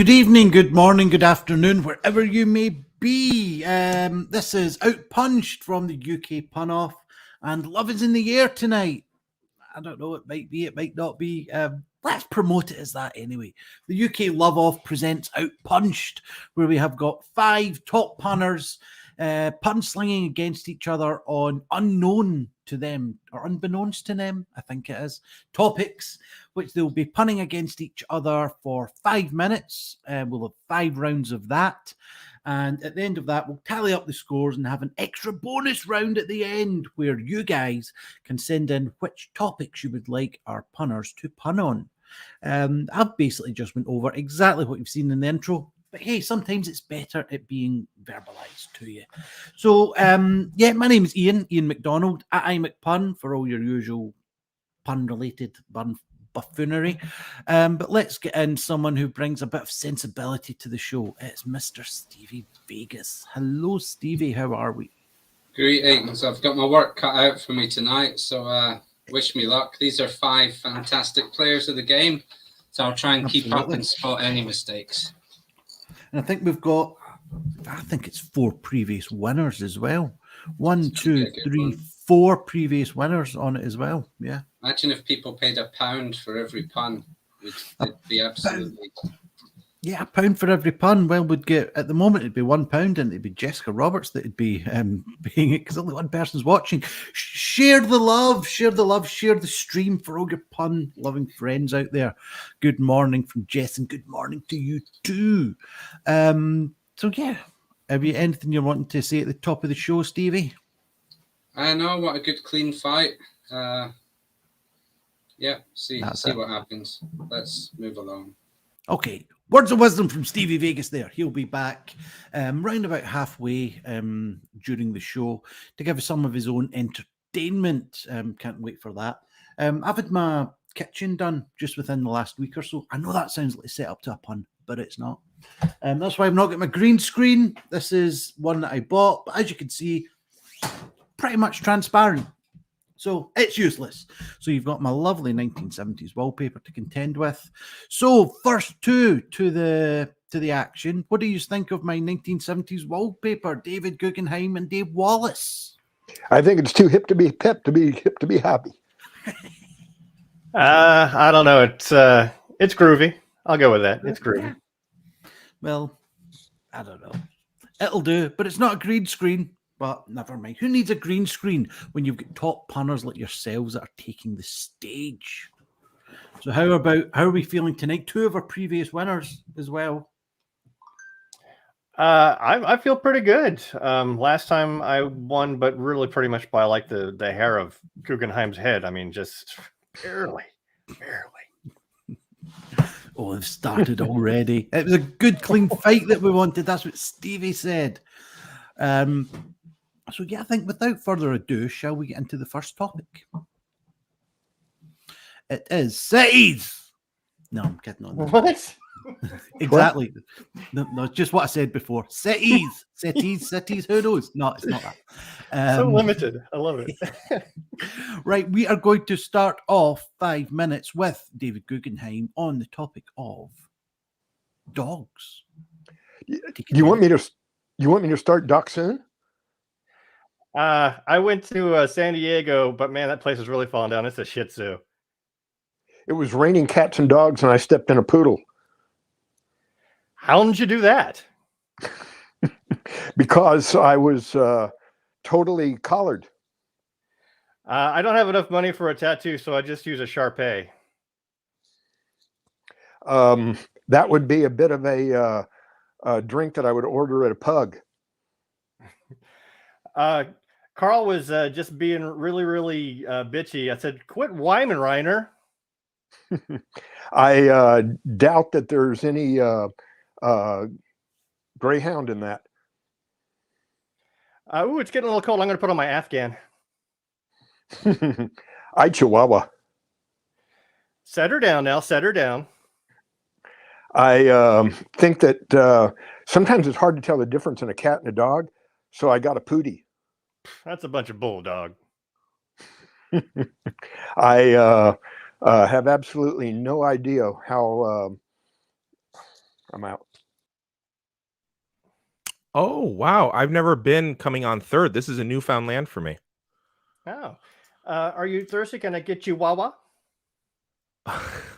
Good evening, good morning, good afternoon, wherever you may be. This is outPUNched from the UK Pun Off, and love is in the air tonight. I don't know, it might be, it might not be. Let's promote it as that anyway. The UK Love Off presents outPUNched, where we have got 5 top punners pun slinging against each other on unknown to them, or unbeknownst to them, I think it is, topics, which they'll be punning against each other for 5 minutes. We'll have 5 rounds of that. And at the end of that, we'll tally up the scores and have an extra bonus round at the end where you guys can send in which topics you would like our punners to pun on. I've basically just went over exactly what you've seen in the intro. But hey, sometimes it's better at being verbalized to you. So, yeah, my name is Iain MacDonald, at iMacPun for all your usual pun-related buffoonery. But let's get in someone who brings a bit of sensibility to the show. It's Mr. Stevie Vegas. Hello, Stevie. How are we? Greetings. I've got my work cut out for me tonight, so wish me luck. These are 5 fantastic players of the game, so I'll try and keep up and spot any mistakes. And I think we've got, I think it's 4 previous winners as well. 1, 2, 3, 4 previous winners on it as well. Yeah. Imagine if people paid £1 for every pun. It'd be absolutely... Yeah, £1 for every pun. Well, we'd get, at the moment, it'd be £1 and it'd be Jessica Roberts that would be paying it because only one person's watching. Share the love, share the stream for all your pun-loving friends out there. Good morning from Jess and good morning to you too. So, yeah, have you anything you're wanting to say at the top of the show, Stevie? I know, what a good clean fight. Yeah, see what happens. Let's move along. Okay, words of wisdom from Stevie Vegas there. He'll be back round about halfway during the show to give us some of his own entertainment. Can't wait for that. I've had my kitchen done just within the last week or so. I know that sounds like a setup to a pun, but it's not. That's why I've not got my green screen. This is one that I bought, but as you can see, pretty much transparent. So it's useless. So you've got my lovely 1970s wallpaper to contend with. So first to the action. What do you think of my 1970s wallpaper, David Gugenheim and Dav Wallace? I think it's too hip to be pep to be hip to be happy. I don't know. It's groovy. I'll go with that. It's groovy. Well, I don't know. It'll do, but it's not a green screen. But never mind. Who needs a green screen when you've got top punners like yourselves that are taking the stage? So how are we feeling tonight? 2 of our previous winners as well. I feel pretty good. Last time I won, but really pretty much by like the hair of Gugenheim's head. I mean, just barely. Oh, they've started already. It was a good, clean fight that we wanted. That's what Stevie said. So, yeah, I think without further ado, shall we get into the first topic? It is cities. No, I'm kidding on that. What? Exactly. No, it's just what I said before. Cities. Who knows? No, it's not that. So limited. I love it. Right, we are going to start off 5 minutes with David Gugenheim on the topic of dogs. You want me to start Doc soon? I went to San Diego, but man, that place is really falling down. It's a Shih Tzu. It was raining cats and dogs, and I stepped in a poodle. How did you do that? Because I was totally collared. I don't have enough money for a tattoo, so I just use a Shar-Pei. That would be a bit of a drink that I would order at a pub. Carl was just being really, really bitchy. I said, quit whining, Reiner. I doubt that there's any greyhound in that. Ooh, it's getting a little cold. I'm going to put on my Afghan. I Chihuahua. Set her down now. Set her down. I think that sometimes it's hard to tell the difference in a cat and a dog. So I got a Pootie. That's a bunch of bulldog. I have absolutely no idea how I'm out. Oh, wow. I've never been coming on third. This is a newfound land for me. Oh. Are you thirsty? Can I get you Wawa?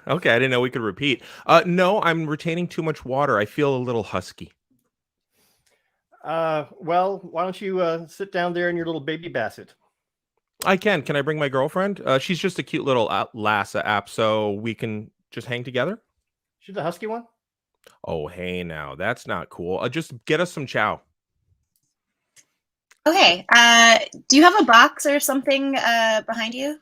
Okay, I didn't know we could repeat. No, I'm retaining too much water. I feel a little husky. Well, why don't you sit down there in your little baby basset? I can. Can I bring my girlfriend? She's just a cute little Lassa app, so we can just hang together. She's the husky one? Oh, hey, now that's not cool. Just get us some chow. Okay. Do you have a box or something behind you?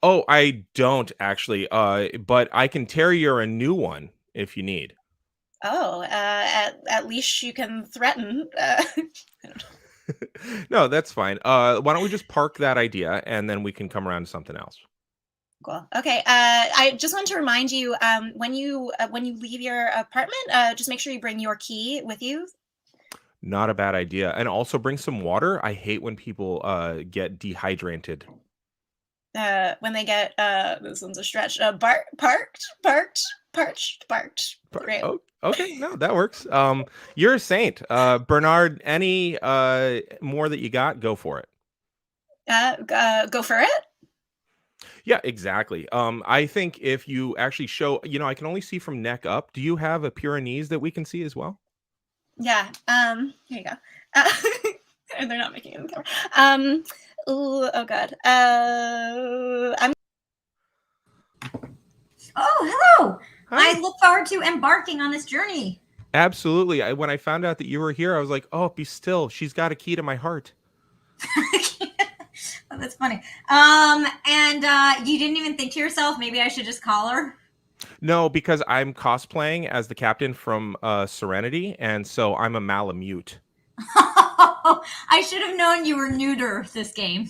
Oh, I don't actually. But I can tear you a new one if you need. Oh, at least you can threaten. I don't know. No, that's fine. Why don't we just park that idea and then we can come around to something else. Cool. Okay. I just want to remind you, when you leave your apartment, just make sure you bring your key with you. Not a bad idea. And also bring some water. I hate when people get dehydrated. When they get this one's a stretch. Parched. Great. Oh, okay, no, that works. You're a saint. Bernard, any more that you got, go for it. Go for it. Yeah, exactly. I think if you actually show, I can only see from neck up. Do you have a Pyrenees that we can see as well? Yeah. Here you go. They're not making it in the camera. Ooh, oh god. I'm. Oh, hello. Hi. I look forward to embarking on this journey. Absolutely. When I found out that you were here, I was like, oh, be still. She's got a key to my heart. Oh, that's funny. And you didn't even think to yourself, maybe I should just call her? No, because I'm cosplaying as the captain from Serenity, and so I'm a Malamute. I should have known you were neuter this game.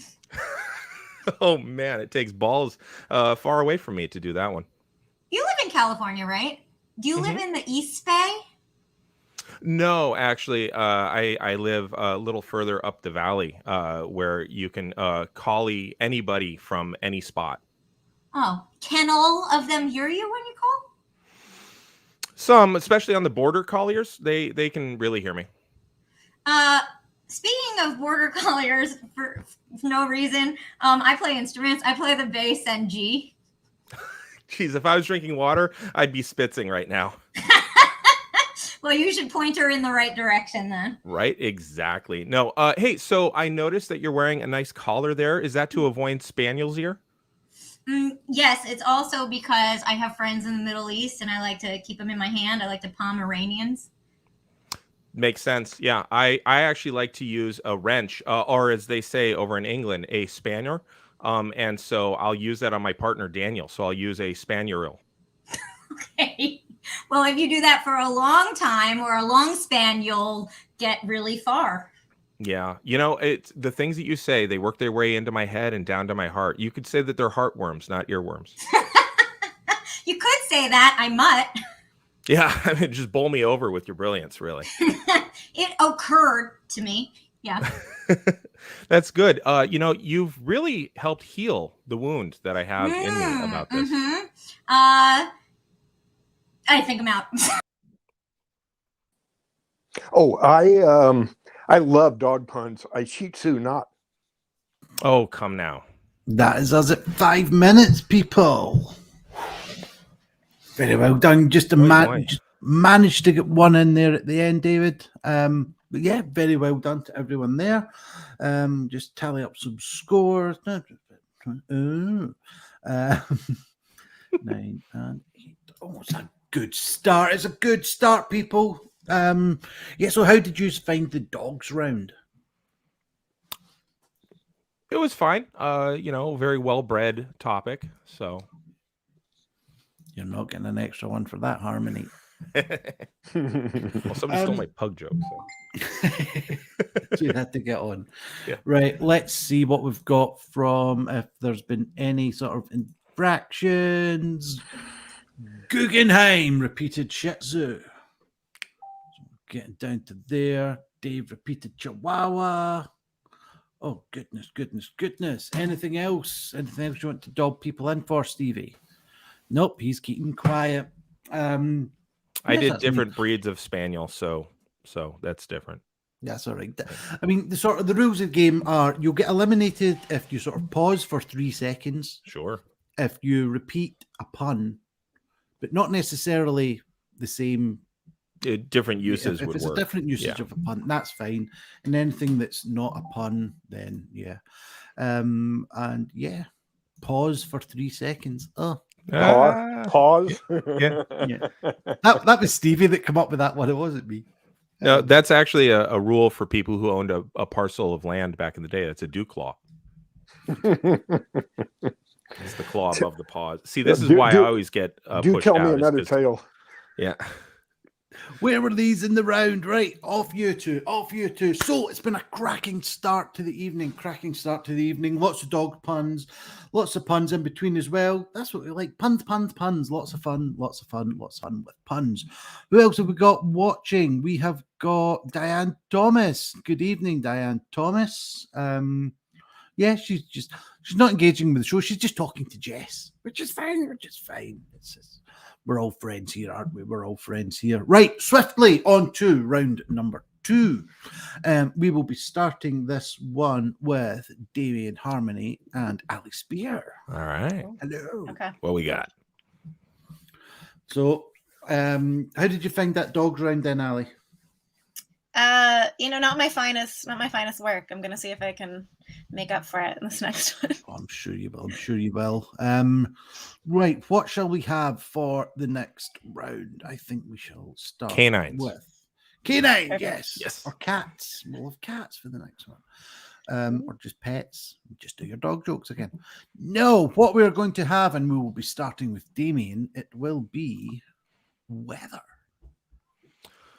Oh, man, it takes balls far away from me to do that one. You live in California, right? Do you live in the East Bay? No, actually, I live a little further up the valley where you can collie anybody from any spot. Oh, can all of them hear you when you call? Some, especially on the border colliers, they can really hear me. Speaking of border colliers, for no reason, I play instruments. I play the bass and G. Jeez, if I was drinking water, I'd be spitzing right now. Well, you should point her in the right direction then. Right, exactly. No, hey, so I noticed that you're wearing a nice collar there. Is that to avoid spaniel's ear? Yes, it's also because I have friends in the Middle East and I like to keep them in my hand. I like to Pomeranians. Makes sense. Yeah, I actually like to use a wrench, or as they say over in England, a spaniel. And so I'll use that on my partner, Daniel. So I'll use a spaniel. Okay. Well, if you do that for a long time or a long span, you'll get really far. Yeah. It's the things that you say, they work their way into my head and down to my heart. You could say that they're heartworms, not earworms. You could say that. I might. Yeah. I mean, just bowl me over with your brilliance, really. It occurred to me. Yeah. That's good. You've really helped heal the wound that I have in me about this. I think I'm out. Oh, I love dog puns. I Shih Tzu, not. Oh, come now. That is us at 5 minutes, people. Very well done. Just managed to get one in there at the end, David. But yeah, very well done to everyone there. Just tally up some scores. 9 and 8. Oh, it's a good start. It's a good start, people. Yeah, so how did you find the dogs round? It was fine. Very well-bred topic. So You're not getting an extra one for that, Harmony. Well, somebody stole my pug joke. So So you had to get on. Yeah. Right, let's see what we've got from if there's been any sort of infractions. Gugenheim repeated Shih Tzu. Getting down to there. Dave repeated Chihuahua. Oh, goodness. Anything else? Anything else you want to dob people in for, Stevie? Nope, he's keeping quiet. I Yes, did that's me. different breeds of spaniel, so that's different. That's all right. I mean, the rules of the game are you'll get eliminated if you sort of pause for 3 seconds, Sure. if you repeat a pun, but not necessarily the same. Different uses If would it's work. a different usage of a pun, that's fine. And anything that's not a pun, then yeah. And yeah, pause for 3 seconds. Oh, Pause. Yeah. that was Stevie that came up with that one. It wasn't me. No, that's actually a rule for people who owned a parcel of land back in the day. That's a dew claw. It's the claw above the pause. See, this is why I always get do pushed tell out, me is another 'cause- tale. Yeah. Where were these in the round? Right, off you two. So it's been a cracking start to the evening. Lots of dog puns, lots of puns in between as well. That's what we like. Puns. Lots of fun with puns. Who else have we got watching? We have got Diane Thomas. Good evening, Diane Thomas. Yeah, she's not engaging with the show. She's just talking to Jess, which is fine. We're all friends here, aren't we? We're all friends here. Right, swiftly on to round number 2. We will be starting this one with Damian Harmony and Ali Spier. All right. Hello. Okay. What we got? So, how did you find that dogs round then, Ali? Not my finest work. I'm gonna see if I can make up for it in this next one. Oh, I'm sure you will. Right, what shall we have for the next round? I think we shall start Canines. with canine. Perfect. Yes, or cats. We'll have cats for the next one, or just pets. Just do your dog jokes again. No, what we are going to have, and we will be starting with Damien. It will be weather.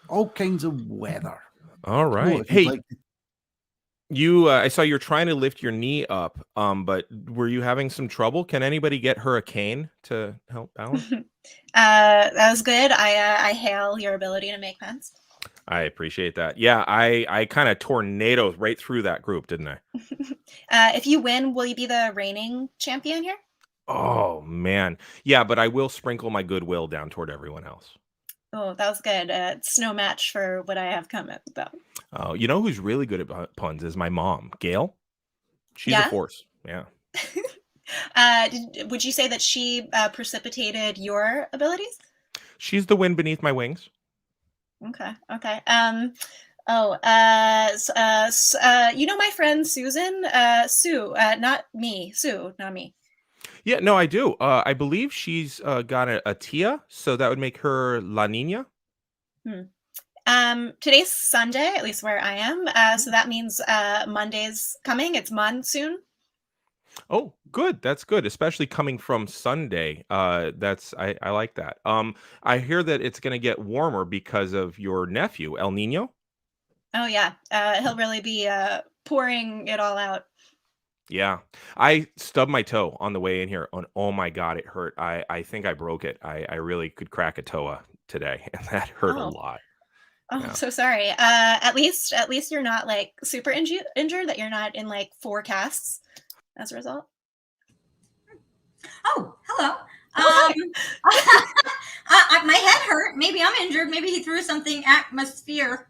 All kinds of weather. All right. if you'd Hey, like to- you I saw you're trying to lift your knee up, but were you having some trouble? Can anybody get her a cane to help balance? That was good. I hail your ability to make puns. I appreciate that. Yeah, I kind of tornadoed right through that group, didn't I? If you win, will you be the reigning champion here? Oh man. Yeah, but I will sprinkle my goodwill down toward everyone else. Oh, that was good. It's no match for what I have coming, though. Oh, you know who's really good at puns is my mom, Gail. She's a Yeah? force. Yeah. Would you say that she precipitated your abilities? She's the wind beneath my wings. Okay. My friend Susan, Sue, not me. Sue, not me. Yeah, no, I do. I believe she's got a Tia, so that would make her La Nina. Today's Sunday, at least where I am. So that means Monday's coming. It's monsoon. Oh, good. That's good, especially coming from Sunday. I like that. I hear that it's going to get warmer because of your nephew, El Nino. Oh yeah, he'll really be pouring it all out. Yeah, I stubbed my toe on the way in here. Oh my God, it hurt. I think I broke it. I really could crack a toe today, and that hurt a lot. Oh, Yeah. I'm so sorry. At least you're not like super injured. That you're not in like 4 casts as a result. Oh, hello. My head hurt. Maybe I'm injured. Maybe he threw something at my Spier.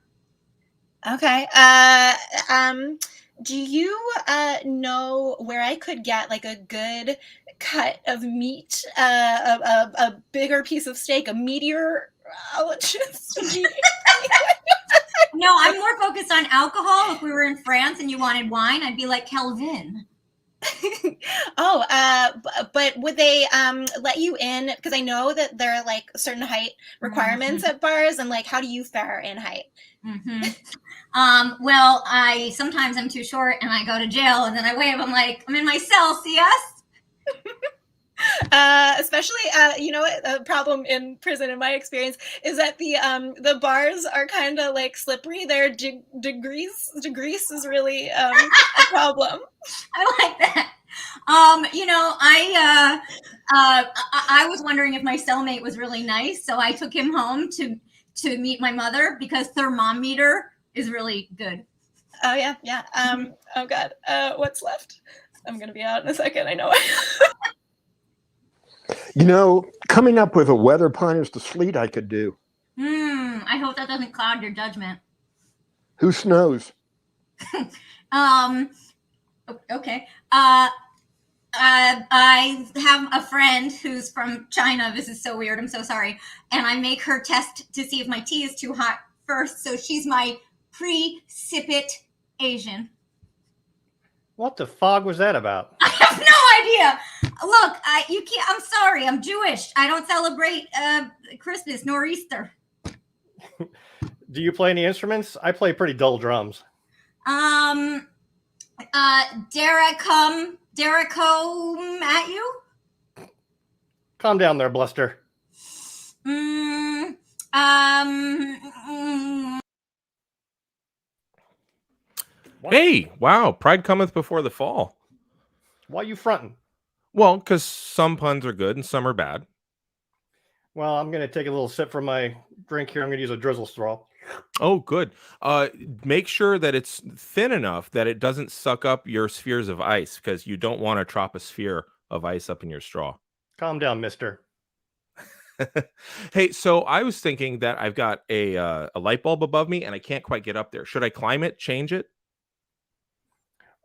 Okay. Do you know where I could get like a good cut of meat, a bigger piece of steak, a meteorologist? No, I'm more focused on alcohol. If we were in France and you wanted wine, I'd be like Kelvin. But would they let you in? Because I know that there are like certain height requirements at bars, and like, how do you fare in height? Well, sometimes I'm too short and I go to jail, and then I wave. I'm like, I'm in my cell. See us? Especially, a problem in prison, in my experience, is that the bars are kind of like slippery. Their degrease is really a problem. I like that. I was wondering if my cellmate was really nice, so I took him home to meet my mother because thermometer is really good. Oh yeah. Oh God. What's left? I'm gonna be out in a second. I know. Coming up with a weather pun is the sleet I could do. I hope that doesn't cloud your judgment. Who snows? Okay. I have a friend who's from China. This is so weird. I'm so sorry. And I make her test to see if my tea is too hot first. So she's my pre-sip-it Asian. What the fog was that about? I have no idea. Look, you can't. I'm sorry. I'm Jewish. I don't celebrate Christmas nor Easter. Do you play any instruments? I play pretty dull drums. Derek home at you? Calm down there, Bluster. Hey, wow. Pride cometh before the fall. Why you fronting? Well, because some puns are good and some are bad. Well, I'm going to take a little sip from my drink here. I'm going to use a drizzle straw. Oh, good. Make sure that it's thin enough that it doesn't suck up your spheres of ice, because you don't want to drop a sphere of ice up in your straw. Calm down, mister. Hey, so I was thinking that I've got a light bulb above me and I can't quite get up there. Should I climb it, change it?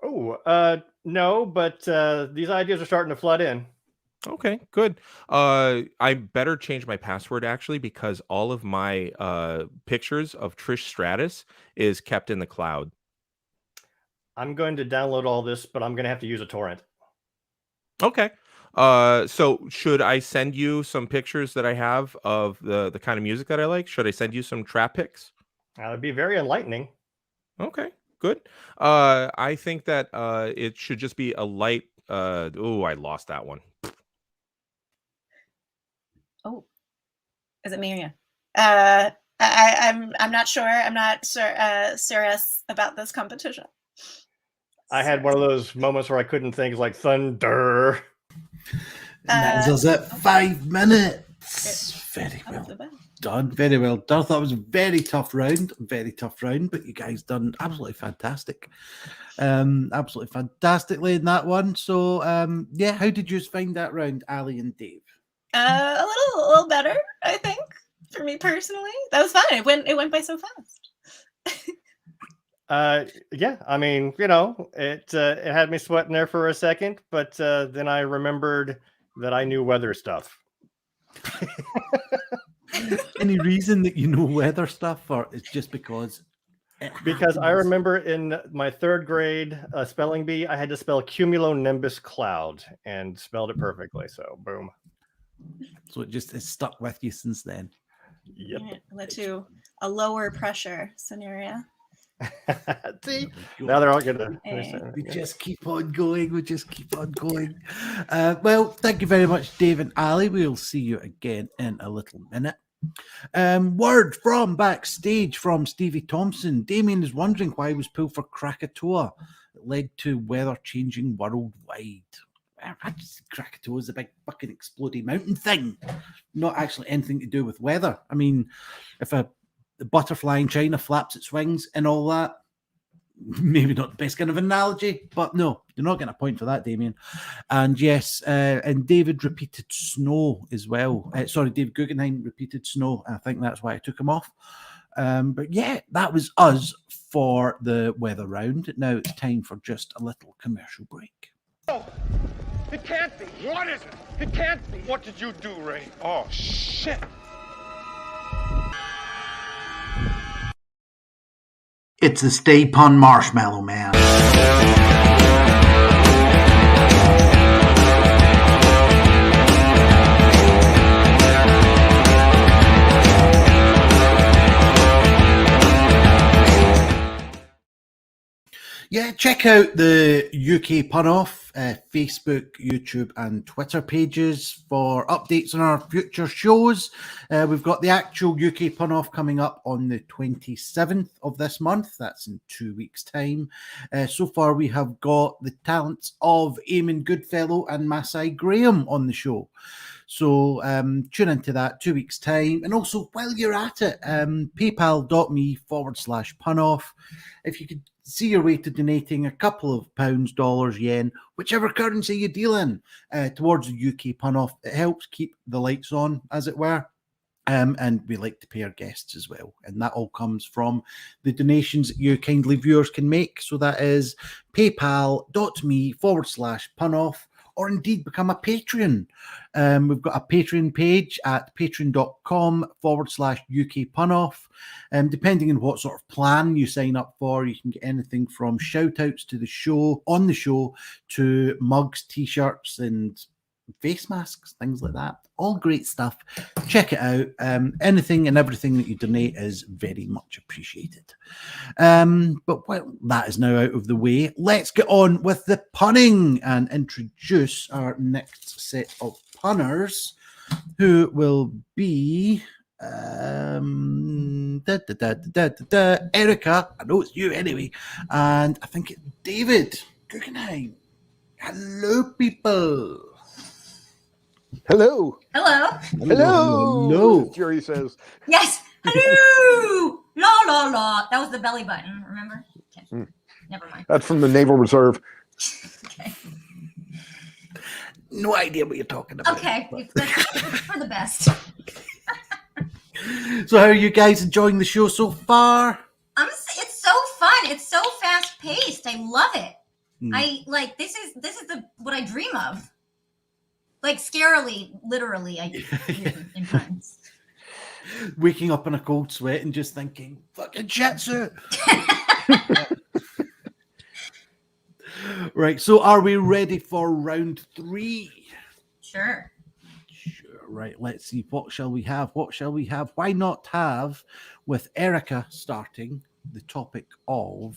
Oh, no, but these ideas are starting to flood in. Okay, good. I better change my password actually, because all of my pictures of Trish Stratus is kept in the cloud. I'm going to download all this, but I'm going to have to use a torrent. Okay. So should I send you some pictures that I have of the kind of music that I like? Should I send you some trap pics? That would be very enlightening. Okay, good. I think that it should just be a light. Oh, I lost that one. Oh, is it me or you? I'm not sure. I'm not serious about this competition. I had one of those moments where I couldn't think, like thunder. That is us at 5 minutes. Very well done. Very well done. I thought it was a very tough round, but you guys done absolutely fantastic. Absolutely fantastically in that one. So, yeah, how did you find that round, Ali and Dave? A little better, I think, for me personally. That was fun. It went by so fast. Yeah, I mean, it had me sweating there for a second, but then I remembered that I knew weather stuff. Any reason that you know weather stuff, or it's just because? Because I remember in my 3rd grade spelling bee, I had to spell cumulonimbus cloud and spelled it perfectly. So, boom. So it's stuck with you since then. Yep. Led to a lower pressure scenario. See, now they're all gonna. We just keep on going. Well, thank you very much, Dave and Ali. We'll see you again in a little minute. Word from backstage from Stevie Thompson. Damian is wondering why he was pulled for Krakatoa. It led to weather changing worldwide. Krakatoa is a big fucking exploding mountain thing, not actually anything to do with weather. I mean, if the butterfly in China flaps its wings and all that, maybe not the best kind of analogy, but no, you're not getting a point for that, Damian. And yes, and David repeated snow as well. David Gugenheim repeated snow. I think that's why I took him off. But yeah, that was us for the weather round. Now it's time for just a little commercial break. Oh, it can't be. What is it? It can't be. What did you do, Ray? Oh, shit. It's the Stay Pun Marshmallow Man. Yeah, check out the UK Pun Off Facebook, YouTube, and Twitter pages for updates on our future shows. We've got the actual UK Pun Off coming up on the 27th of this month. That's in 2 weeks' time. So far, we have got the talents of Eamon Goodfellow and Masai Graham on the show. So tune into that 2 weeks' time. And also, while you're at it, paypal.me/punoff. If you could see your way to donating a couple of pounds, dollars, yen, whichever currency you deal in, towards the UK Pun Off, it helps keep the lights on, as it were. And we like to pay our guests as well. And that all comes from the donations that you kindly viewers can make. So that is paypal.me/punoff, or indeed become a Patreon. We've got a Patreon page at patreon.com/UKPunoff. Depending on what sort of plan you sign up for, you can get anything from shout outs to the show, on the show, to mugs, t-shirts, and face masks, things like that. All great stuff. Check it out. Anything and everything that you donate is very much appreciated. But well, that is now out of the way. Let's get on with the punning and introduce our next set of punners, who will be Erika. I know it's you anyway, and I think it's David Gugenheim. Hello, people. Hello. Hello. Hello. Jerry says. Yes. Hello. La la la. That was the belly button. Remember? Okay. Never mind. That's from the Naval Reserve. Okay. No idea what you're talking about. Okay. It's for the best. So how are you guys enjoying the show so far? It's so fun. It's so fast paced. I love it. I like this is what I dream of. Like scarily, literally, I in times. Waking up in a cold sweat and just thinking, fucking shit suit. Right, so are we ready for round 3? Sure. Right, let's see. What shall we have? Why not have, with Erika starting, the topic of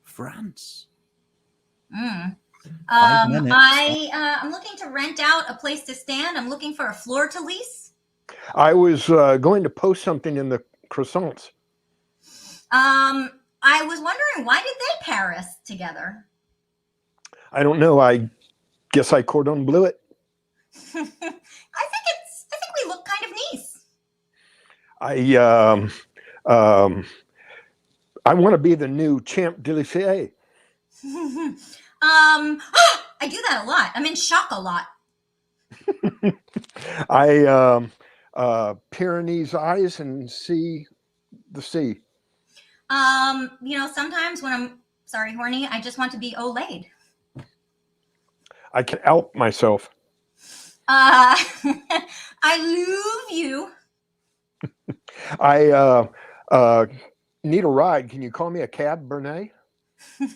France? 5 minutes. I'm looking to rent out a place to stand. I'm looking for a floor to lease. I was going to post something in the croissants. I was wondering, why did they Paris together? I don't know. I guess I cordon bleu it. I think we look kind of nice. I want to be the new champ de l'Elyssée. I do that a lot. I'm in shock a lot. I Pyrenees eyes and see the sea. Sometimes when I'm horny, I just want to be olayed. I can out myself. I love you. I need a ride. Can you call me a cab, Bernet? You're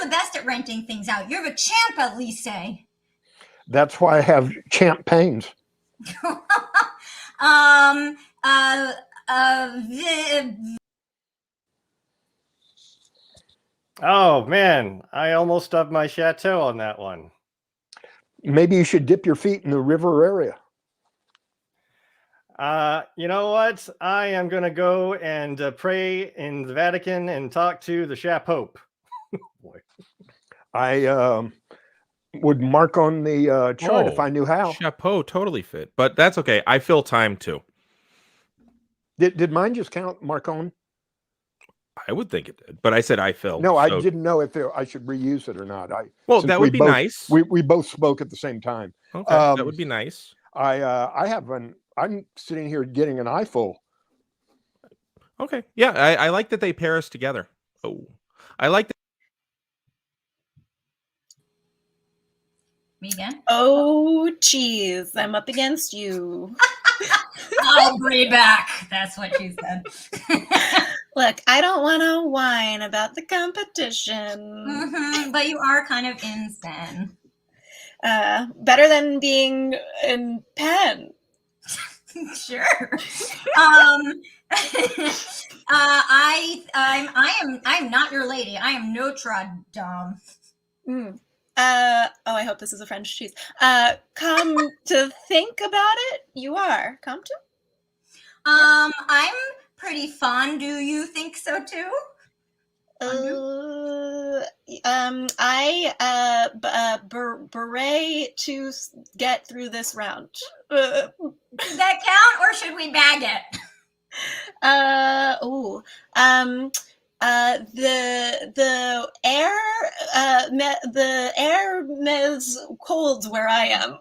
the best at renting things out. You're the champ at Lycée. That's why I have champ pains. Oh man, I almost stubbed my chateau on that one. Maybe you should dip your feet in the river area. You know what? I am going to go and pray in the Vatican and talk to the Pope. Boy. I would mark on the chart if I knew how. Chapeau totally fit, but that's okay. I fill time too. Did mine just count mark on? I would think it did, but I said I fill. No, I didn't know if I should reuse it or not. Well, that would be nice. We both spoke at the same time. Okay, that would be nice. I'm sitting here getting an eyeful. Okay. Yeah, I like that they pair us together. Oh, I like that. Me again? Oh, geez. I'm up against you. I'll bring back. That's what she said. Look, I don't want to whine about the competition. But you are kind of in Better than being in pen. Sure. I'm not your lady. I am no trod dom. I hope this is a French cheese. Come to think about it, you are. Come to? I'm pretty fun. Do you think so too? Beret to get through this round. Does that count, or should we bag it? The air is cold where I am.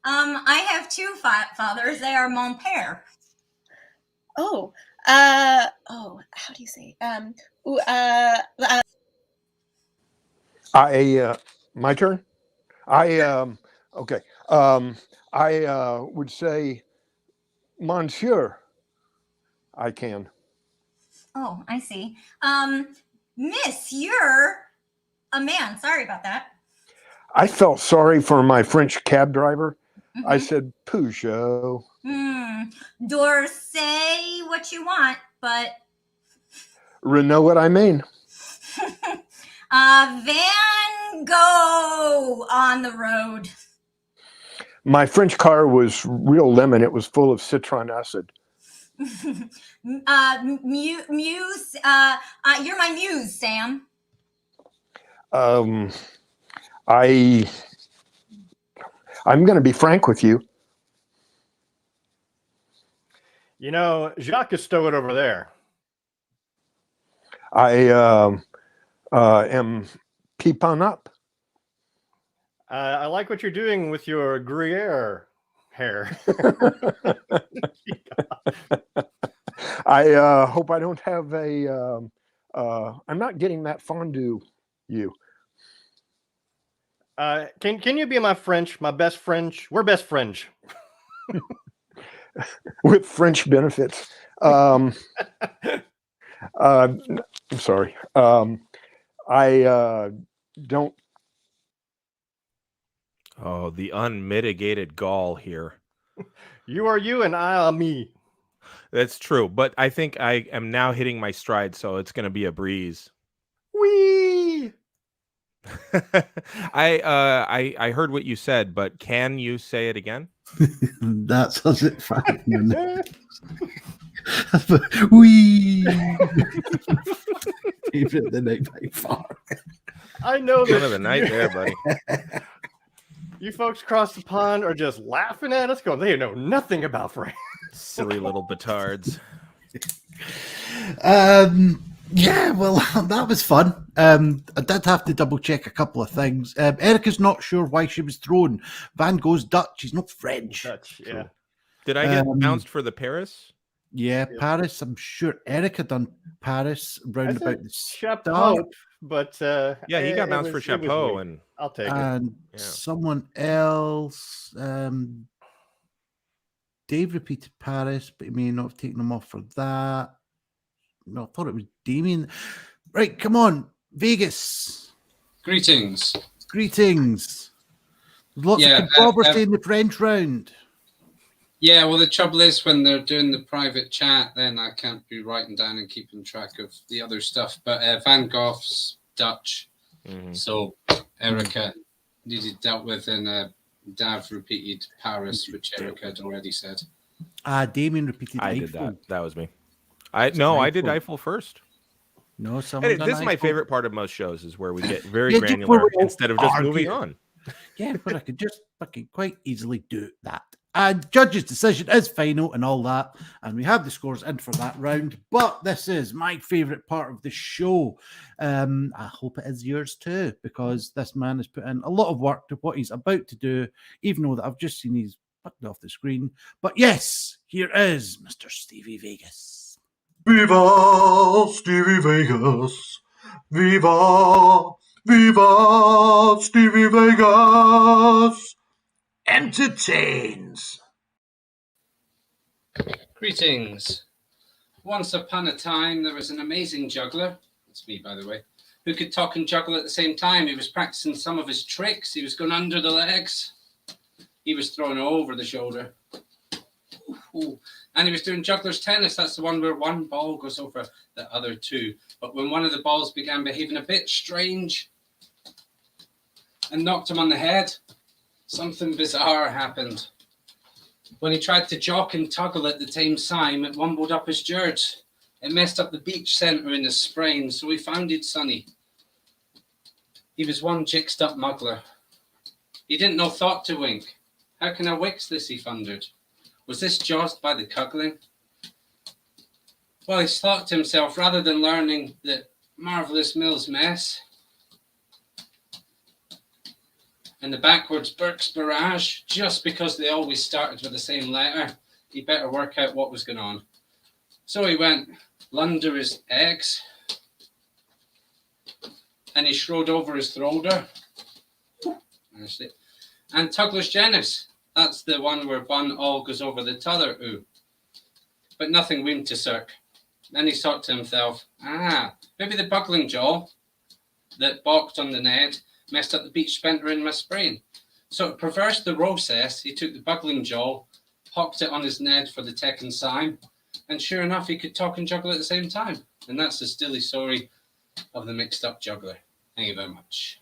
I have two fathers. They are mon père. Oh, how do you say? My turn. Okay. I would say, Monsieur. I can. Oh, I see. Miss, you're a man. Sorry about that. I felt sorry for my French cab driver. I said, Peugeot. Door, say what you want, but Know what I mean. Van Gogh on the road. My French car was real lemon. It was full of citron acid. Muse, you're my muse, Sam. I'm going to be frank with you. You know, Jacques is stowed over there. I am peeping up. I like what you're doing with your Gruyere hair. I hope I don't have a. I'm not getting that fondue. You. Can you be my French, my best French? We're best French. With French benefits. I'm sorry. I don't. Oh, the unmitigated gall here. You are you and I are me. That's true, but I think I am now hitting my stride, so it's going to be a breeze. Whee! I heard what you said, but can you say it again? That's us it fine. Wee. Favorite the night by far. I know One of the night there, buddy. You folks across the pond are just laughing at us, going, they know nothing about France. Silly little batards. Yeah, well, that was fun. I did have to double check a couple of things. Erika's not sure why she was thrown. Van Gogh's Dutch. He's not French. Dutch, yeah. Did I get bounced for the Paris? Yeah, Paris. I'm sure Erika done Paris round about the start. Chapeau, but yeah, he got bounced for Chapeau, and I'll take it. And someone else, Dave repeated Paris, but he may not have taken him off for that. No, I thought it was Damian. Right, come on, Vegas. Greetings. Greetings. Lots of controversy in the French round. Yeah, well, the trouble is when they're doing the private chat, then I can't be writing down and keeping track of the other stuff. But Van Gogh's Dutch. So Erika needed dealt with, and Dav repeated Paris, which Erika had already said. Damian repeated I Eiffel. did that. That was me. I did Eiffel first. No, someone Hey, done this is my Eiffel. favorite part of most shows is where we get very granular instead of just moving on. Yeah, but I could just fucking quite easily do that. And judge's decision is final and all that. And we have the scores in for that round. But this is my favorite part of the show. I hope it is yours too, because this man has put in a lot of work to what he's about to do, even though that I've just seen he's fucked off the screen. But yes, here is Mr. Stevie Vegas. Viva Stevie Vegas. Viva, viva Stevie Vegas. Entertains. Greetings. Once upon a time, there was an amazing juggler. That's me, by the way. Who could talk and juggle at the same time. He was practicing some of his tricks. He was going under the legs. He was throwing over the shoulder. Ooh. And he was doing juggler's tennis. That's the one where one ball goes over the other two. But when one of the balls began behaving a bit strange and knocked him on the head, something bizarre happened. When he tried to jock and tuggle at the same time, it wumbled up his jerds. It messed up the beach centre in his sprain, so he found it sunny. He was one jixed up muggler. He didn't know thought to wink. How can I wix this, he thundered. Was this jostled by the cuggling? Well, he thought to himself, rather than learning that marvellous Mill's mess and the backwards Burke's Barrage, just because they always started with the same letter. He better work out what was going on. So he went Lunder his eggs, and he strode over his throater. And Tuggler's Genus. That's the one where bun all goes over the t'other oo. But nothing went to circ. Then he thought to himself, maybe the bugling jaw that balked on the Ned messed up the beach splinter in my sprain. So to perverse the process, he took the bugling jaw, hocked it on his Ned for the tech and sign, and sure enough, he could talk and juggle at the same time. And that's the stilly story of the mixed up juggler. Thank you very much.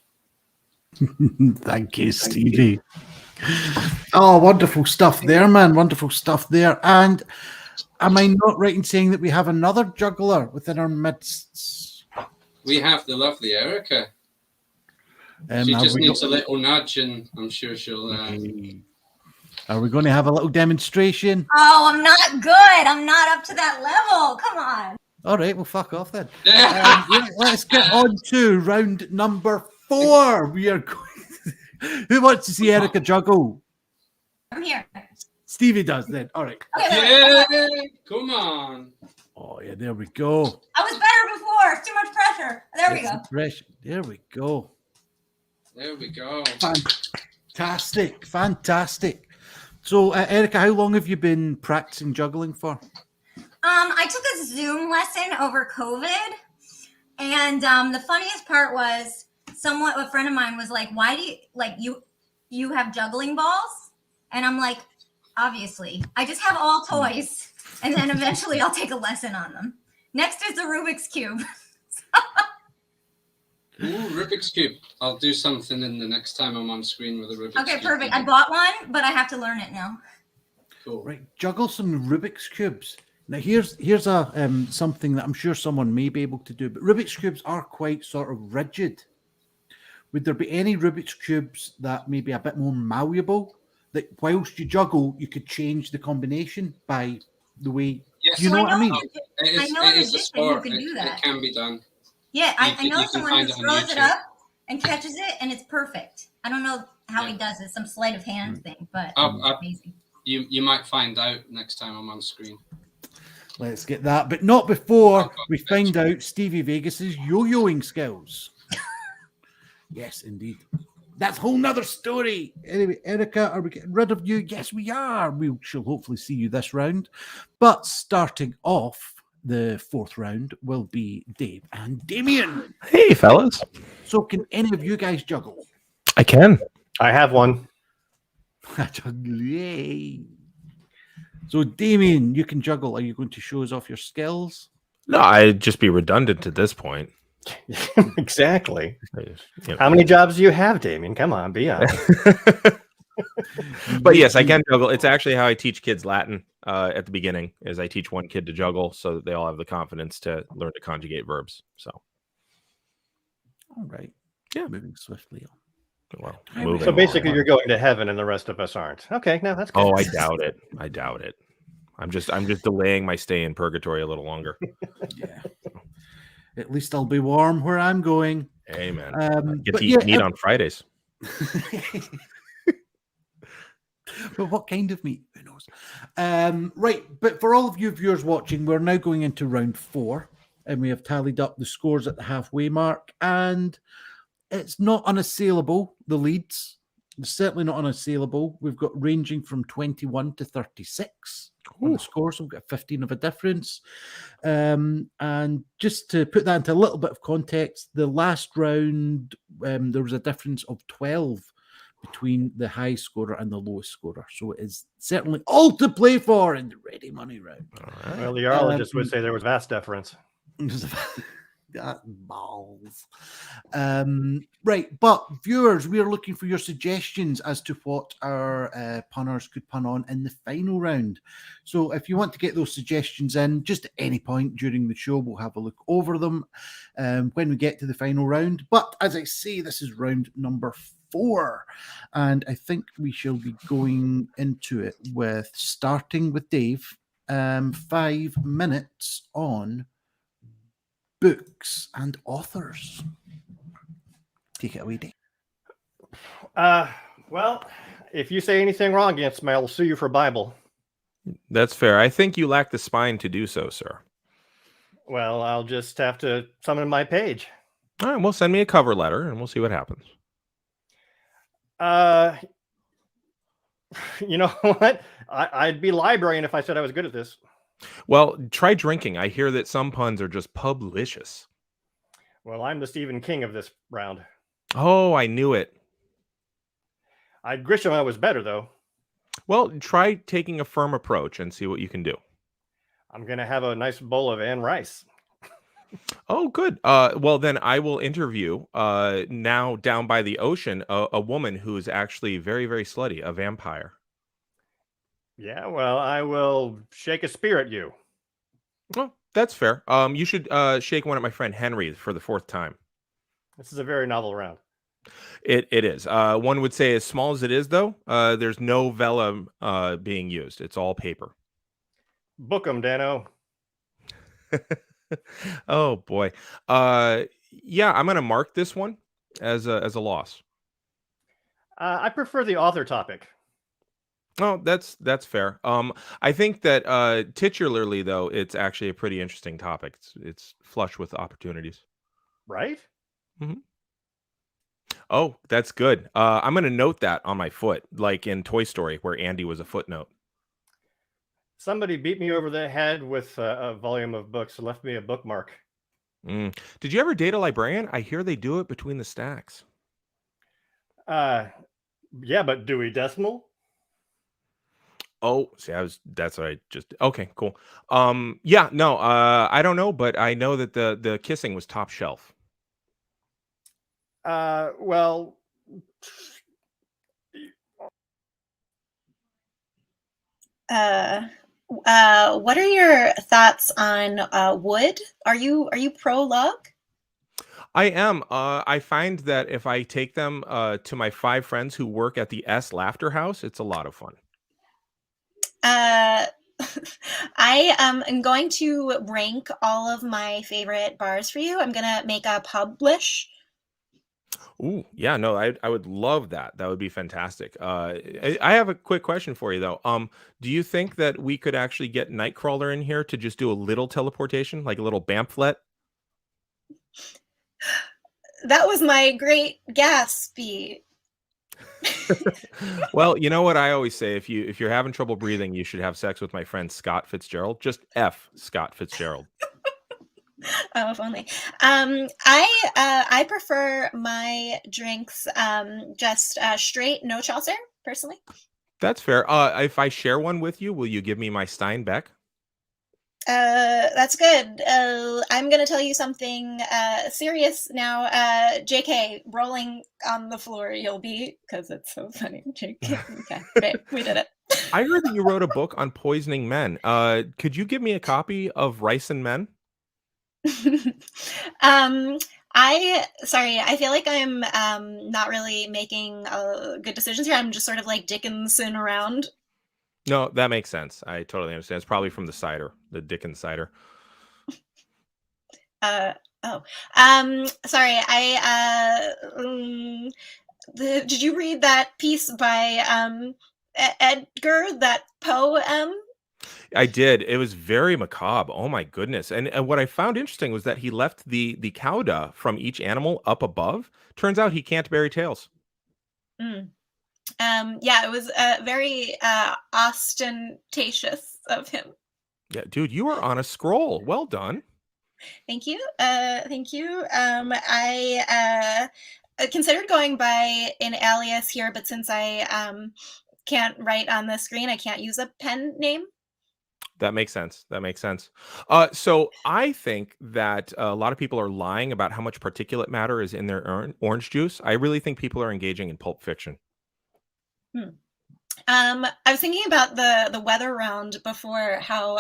Thank you, Stevie. Oh, wonderful stuff there, man. Wonderful stuff there. And am I not right in saying that we have another juggler within our midst? We have the lovely Erika. She just needs a little nudge, and I'm sure she'll... Are we going to have a little demonstration? Oh, I'm not good. I'm not up to that level. Come on. All right, well, fuck off then. Let's get on to round number 4. We are going... Who wants to see Erika juggle? I'm here. Stevie does then. All right. Yeah, come on. Oh, yeah, there we go. I was better before. It's too much pressure. There we go. There we go. There we go. Fantastic. Fantastic. So, Erika, how long have you been practicing juggling for? I took a Zoom lesson over COVID. And the funniest part was a friend of mine was like, why do you have juggling balls? And I'm like, obviously. I just have all toys. And then eventually I'll take a lesson on them. Next is the Rubik's Cube. Ooh, Rubik's Cube. I'll do something in the next time I'm on screen with a Rubik's Cube. Okay, perfect. I bought one, but I have to learn it now. Cool. Right, juggle some Rubik's Cubes. Now, here's a something that I'm sure someone may be able to do, but Rubik's Cubes are quite sort of rigid. Would there be any Rubik's Cubes that may be a bit more malleable, that whilst you juggle, you could change the combination by the way... Yes. You know what I mean? It is a sport. It can be done. Yeah, I know someone who throws it up and catches it, and it's perfect. I don't know how he does it, some sleight of hand thing, but amazing. You might find out next time I'm on screen. Let's get that, but not before we find out Stevie Vegas's yo-yoing skills. Yes, indeed. That's a whole nother story. Anyway, Erika, are we getting rid of you? Yes, we are. We shall hopefully see you this round. But starting off the 4th round will be Dave and Damian. Hey, fellas. So can any of you guys juggle? I can. I have one. Yay. So, Damian, you can juggle. Are you going to show us off your skills? No, I'd just be redundant at this point. Exactly. You know. How many jobs do you have, Damian? Come on, be honest. But yes, I can juggle. It's actually how I teach kids Latin at the beginning, is I teach one kid to juggle so that they all have the confidence to learn to conjugate verbs. So, all right. Yeah. Moving swiftly on. Well, so basically you're going to heaven and the rest of us aren't. Okay, no, that's good. Oh, I doubt it. I doubt it. I'm just delaying my stay in purgatory a little longer. Yeah. At least I'll be warm where I'm going. Amen. Get to eat meat on Fridays. But what kind of meat? Who knows? Right, but for all of you viewers watching, we're now going into round 4, and we have tallied up the scores at the halfway mark, and it's not unassailable, the leads. It's certainly not unassailable. We've got ranging from 21 to 36 on the scores. We've got 15 of a difference. And just to put that into a little bit of context, the last round, there was a difference of 12 between the high scorer and the lowest scorer. So it is certainly all to play for in the ready money round. Right. Well, the Arologist would say there was vast deference. Balls. Right, but viewers, we are looking for your suggestions as to what our punners could pun on in the final round. So if you want to get those suggestions in just at any point during the show, we'll have a look over them when we get to the final round. But as I say, this is round number 4, and I think we shall be going into it with starting with Dave. 5 minutes on books and authors. Take it away, Dave. Well, if you say anything wrong against me, I'll sue you for Bible. That's fair. I think you lack the spine to do so, sir. Well, I'll just have to summon my page. All right, well, send me a cover letter and we'll see what happens. You know what? I'd be librarian if I said I was good at this. Well, try drinking. I hear that some puns are just publicious. Well, I'm the Stephen King of this round. Oh, I knew it. I'd Grisham I was better, though. Well, try taking a firm approach and see what you can do. I'm going to have a nice bowl of Anne Rice. Oh, good. Well, then I will interview now down by the ocean a woman who is actually very, very slutty, a vampire. Yeah, well, I will shake a spear at you. Oh, that's fair. You should shake one at my friend Henry for the 4th time. This is a very novel round. It is. One would say as small as it is, though, there's no vellum being used. It's all paper. Book 'em, Dano. Oh boy. Yeah, I'm gonna mark this one as a loss. I prefer the author topic. Oh, that's fair. I think that titularly though, it's actually a pretty interesting topic. It's flush with opportunities. Right? Mm-hmm. Oh, that's good. I'm gonna note that on my foot, like in Toy Story, where Andy was a footnote. Somebody beat me over the head with a volume of books and left me a bookmark. Did you ever date a librarian? I hear they do it between the stacks. Yeah, but Dewey Decimal? Oh, see, that's what I just, okay, cool. Yeah, no, I don't know, but I know that the kissing was top shelf. Well, what are your thoughts on wood? Are you pro log? I am. I find that if I take them to my 5 friends who work at the S Laughter House, it's a lot of fun. I am going to rank all of my favorite bars for you. I'm gonna make a publish. Ooh, yeah, no, I would love that. That would be fantastic. I have a quick question for you though. Do you think that we could actually get Nightcrawler in here to just do a little teleportation, like a little pamphlet? That was my great Gatsby. Well, you know what I always say, if you're having trouble breathing, you should have sex with my friend Scott Fitzgerald. Just F Scott Fitzgerald. Oh, if only. I prefer my drinks just straight, no Chaucer, personally. That's fair. If I share one with you, will you give me my Steinbeck? That's good. I'm gonna tell you something serious now. JK, rolling on the floor you'll be, because it's so funny. JK. Okay, great, we did it. I heard that you wrote a book on poisoning men. Could you give me a copy of Rice and Men? I feel like I'm not really making good decisions here. I'm just sort of like Dickinson around. No, that makes sense. I totally understand. It's probably from the cider, the Dickens cider. Sorry. Did you read that piece by Edgar, that poem? I did. It was very macabre. Oh my goodness. And what I found interesting was that he left the cowda from each animal up above. Turns out he can't bury tails. Yeah, it was very ostentatious of him. Yeah, dude, you are on a scroll. Well done. Thank you. Thank you. I considered going by an alias here, but since I can't write on the screen, I can't use a pen name. That makes sense. That makes sense. So I think that a lot of people are lying about how much particulate matter is in their orange juice. I really think people are engaging in pulp fiction. I was thinking about the weather round before, how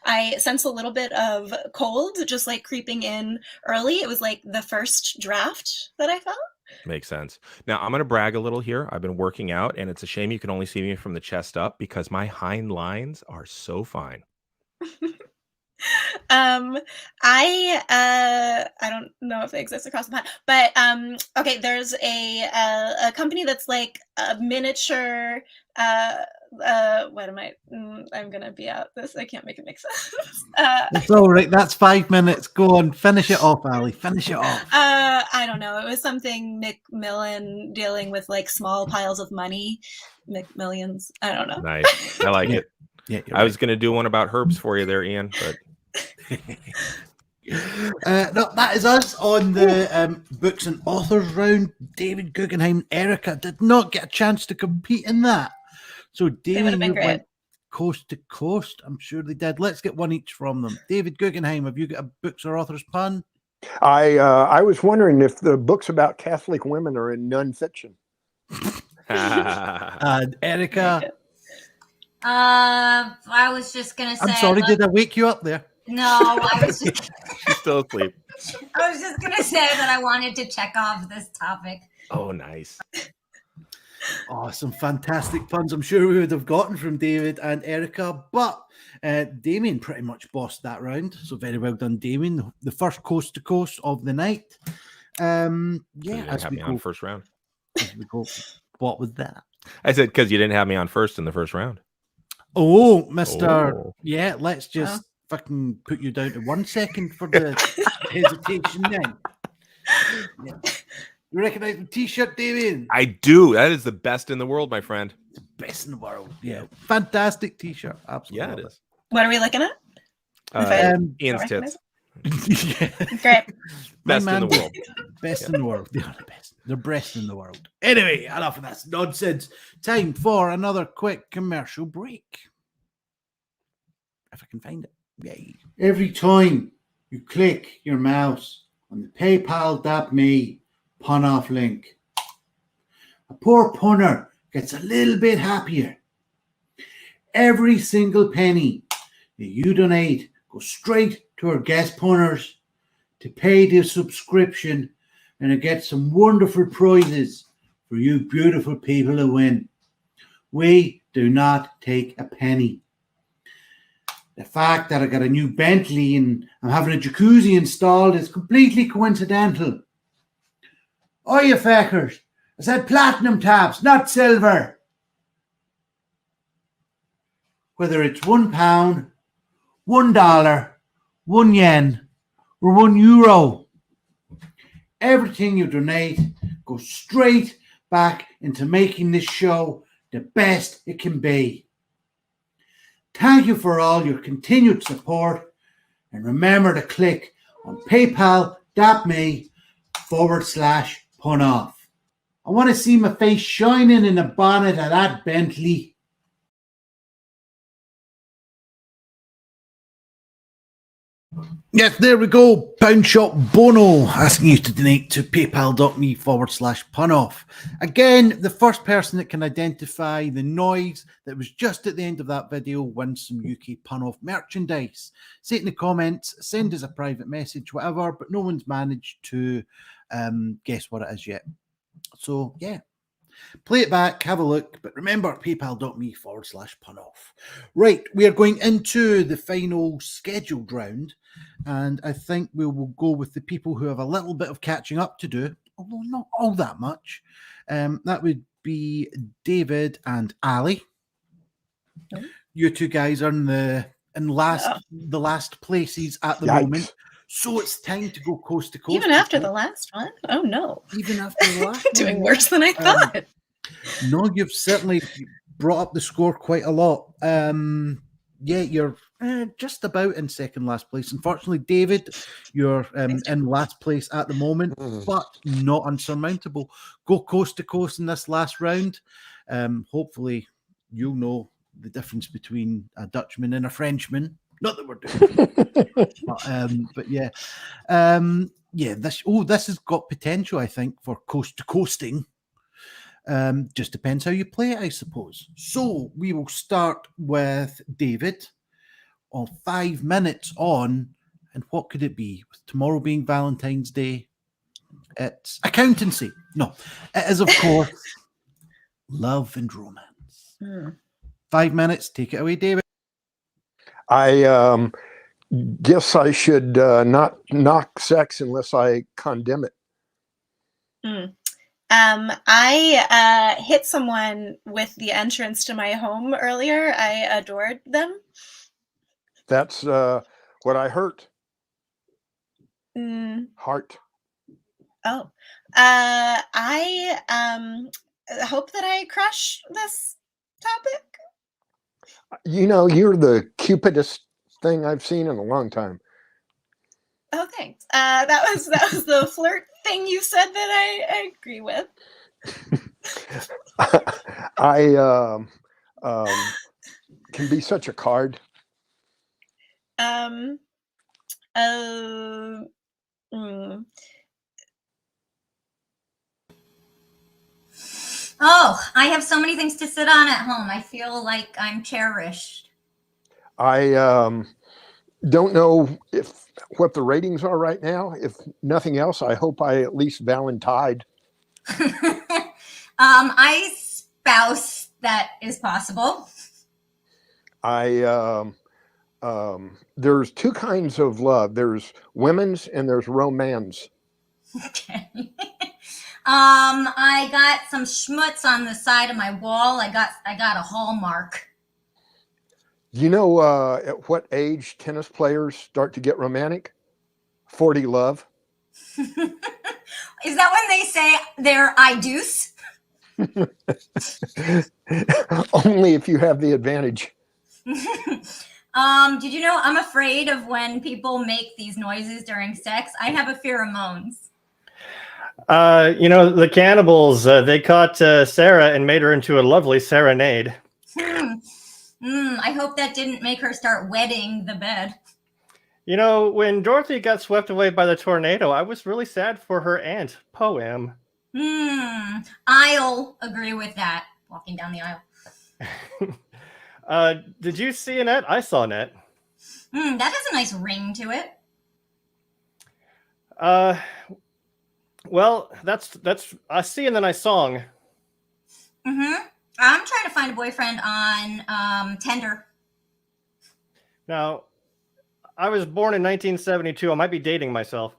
I sense a little bit of cold just like creeping in early. It was like the first draft that I felt. Makes sense. Now I'm going to brag a little here. I've been working out, and it's a shame you can only see me from the chest up because my hind lines are so fine. I don't know if they exist across the pond, but okay, there's a company that's like a miniature what am I? I'm gonna be out this. I can't make it make sense. It's all right. That's 5 minutes. Go on, finish it off, Ali. Finish it off. I don't know. It was something McMillan dealing with like small piles of money, McMillions. I don't know. Nice. I like it. Yeah, I was going to do one about herbs for you there, Ian, but no, that is us on the books and authors round. David Gugenheim and Erika did not get a chance to compete in that. So David went coast to coast. I'm sure they did. Let's get one each from them. David Gugenheim, have you got a books or authors pun? I was wondering if the books about Catholic women are in non-fiction. And Erika. I was just gonna say. I'm sorry, did I wake you up there? No, I was just. She's still asleep. I was just gonna say that I wanted to check off this topic. Oh, nice. Oh, some fantastic puns I'm sure we would have gotten from David and Erika, but Damian pretty much bossed that round. So very well done, Damian. The first coast to coast of the night. Yeah, as we go on first round. As we go, what was that? I said because you didn't have me on first in the first round. Oh, Mr. Yeah, let's just fucking put you down to 1 second for the hesitation then. Yeah. You recognize the t-shirt, David? I do. That is the best in the world, my friend. The best in the world. Yeah. Fantastic t-shirt. Absolutely. Yeah, it is. What are we looking at? Ian's tits. Yeah. Great. Best in the world. Best in the world. They are the best. They're best in the world. Anyway, enough of this nonsense. Time for another quick commercial break. If I can find it. Yay. Every time you click your mouse on the PayPal.me pun off link, a poor punner gets a little bit happier. Every single penny that you donate goes straight to our guest punners to pay their subscription, and it gets some wonderful prizes for you beautiful people to win. We do not take a penny. The fact that I got a new Bentley and I'm having a jacuzzi installed is completely coincidental. Oh, you feckers, I said platinum taps, not silver. Whether it's £1, $1, €1, or €1, everything you donate goes straight back into making this show the best it can be. Thank you for all your continued support, and remember to click on paypal.me/punoff. I want to see my face shining in the bonnet of that Bentley. Yes, there we go. Pound Shop Bono asking you to donate to paypal.me/punoff. Again, the first person that can identify the noise that was just at the end of that video wins some UK Punoff merchandise. Say it in the comments, send us a private message, whatever, but no one's managed to guess what it is yet. So, yeah. Play it back, have a look, but remember paypal.me/punoff. Right, we are going into the final scheduled round, and I think we will go with the people who have a little bit of catching up to do, although not all that much. That would be David and Ali. You two guys are in the last places at the moment. So it's time to go coast to coast. Even after the last one? Oh, no. Even after the last one. Doing worse than I thought. No, you've certainly brought up the score quite a lot. Yeah, you're just about in second last place. Unfortunately, David, you're in last place at the moment, but not unsurmountable. Go coast to coast in this last round. Hopefully, you'll know the difference between a Dutchman and a Frenchman. Not that we're doing but yeah. This has got potential, I think, for coast to coasting. Just depends how you play it, I suppose. So we will start with David on 5 minutes on, and what could it be? With tomorrow being Valentine's Day, it's accountancy. No, it is, of course, love and romance. 5 minutes, take it away, David. I Guess I should not knock sex unless I condemn it. I hit someone with the entrance to my home earlier. I adored them. That's what I hurt. Mm. Heart. Oh, I hope that I crush this topic. You know, you're the cupidest thing I've seen in a long time. Oh, thanks. That was the flirt thing you said that I agree with. I can be such a card. Oh, I have so many things to sit on at home. I feel like I'm cherished. I don't know what the ratings are right now. If nothing else, I hope I at least Valentide. I spouse that is possible. There's two kinds of love. There's women's and there's romance. Okay. I got some schmutz on the side of my wall. I got a Hallmark. You know at what age tennis players start to get romantic? 40 love. Is that when they say they're I deuce? Only if you have the advantage. Did you know I'm afraid of when people make these noises during sex? I have a fear of moans. You know, the cannibals, they caught Sarah and made her into a lovely serenade. I hope that didn't make her start wetting the bed. You know, when Dorothy got swept away by the tornado, I was really sad for her aunt, Poem. I'll agree with that. Walking down the aisle. Did you see Annette? I saw Annette. That has a nice ring to it. Well, that's I see and then I song. I'm trying to find a boyfriend on Tinder. Now, I was born in 1972. I might be dating myself.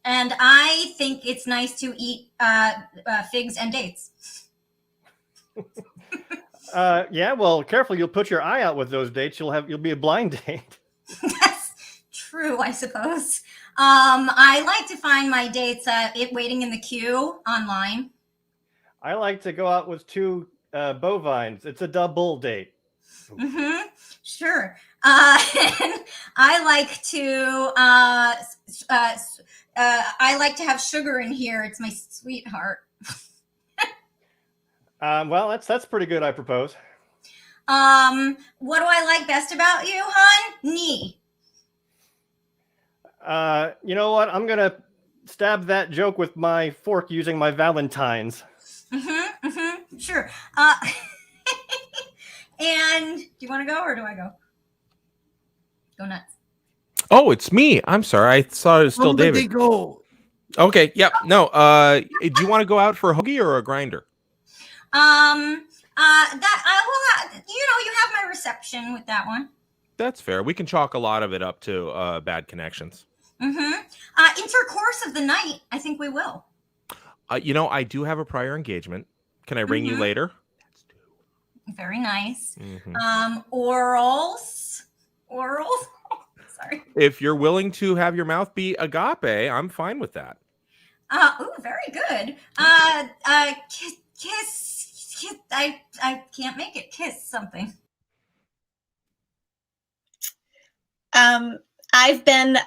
And I think it's nice to eat figs and dates. Yeah, well, careful. You'll put your eye out with those dates. You'll be a blind date. That's true, I suppose. I like to find my dates waiting in the queue online. I like to go out with two bovines. It's a double date. Sure. I like to have sugar in here. It's my sweetheart. Well, that's pretty good, I propose. What do I like best about you, hon? Knee. You know what? I'm gonna stab that joke with my fork using my Valentine's. Sure. And do you want to go or do I go? Go nuts. Oh, it's me. I'm sorry. I thought it was still David. Go. Okay. Yep. No. Do you want to go out for a hoagie or a grinder? That I will. You have my reception with that one. That's fair. We can chalk a lot of it up to bad connections. Intercourse of the night. I think we will. I do have a prior engagement. Can I ring you later? Very nice. Orals. Sorry. If you're willing to have your mouth be agape, I'm fine with that. Very good. Kiss. I can't make it. Kiss something. I've been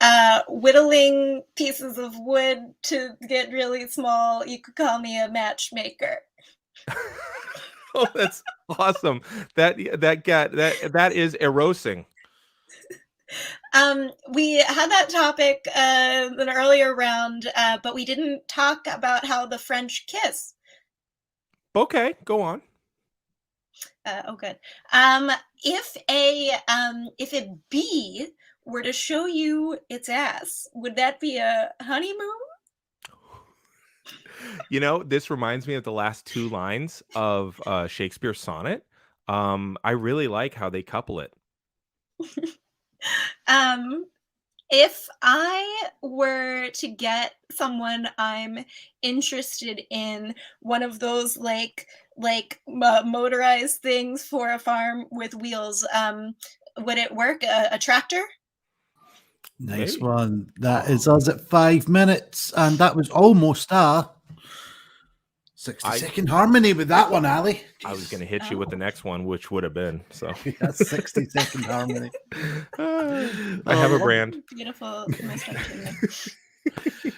whittling pieces of wood to get really small. You could call me a matchmaker. Oh, that's awesome. That is erosing. We had that topic in an earlier round, but we didn't talk about how the French kiss. Okay, go on. Oh, good. If a bee were to show you its ass, would that be a honeymoon? This reminds me of the last two lines of Shakespeare's sonnet. I really like how they couple it. If I were to get someone I'm interested in one of those motorized things for a farm with wheels, would it work? A tractor? Nice Maybe. one. That is us at 5 minutes, and that was almost a 60-second harmony with that one, Ali. I was going to hit you with the next one, which would have been so. That's 60-second harmony. I have a brand. Beautiful.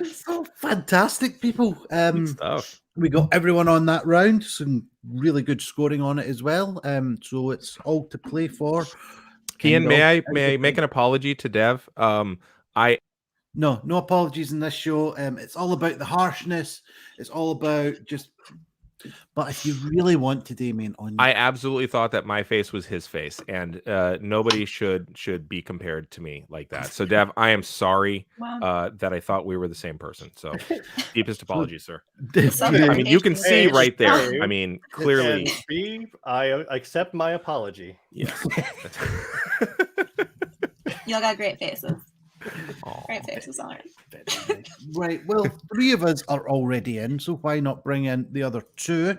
So fantastic, people. Stuff. We got everyone on that round. Some really good scoring on it as well. So it's all to play for. Ian, may I make an apology to Dev? No apologies in this show. It's all about the harshness. It's all about just. But if you really want to, Damian, I absolutely thought that my face was his face, and nobody should be compared to me like that. So, Dev, I am sorry that I thought we were the same person. So, deepest apologies, sir. I mean, you can see right there. I mean, clearly. Steve, I accept my apology. Yes. Y'all got great faces. Great faces, all right. Right. Well, 3 of us are already in, so why not bring in the other 2?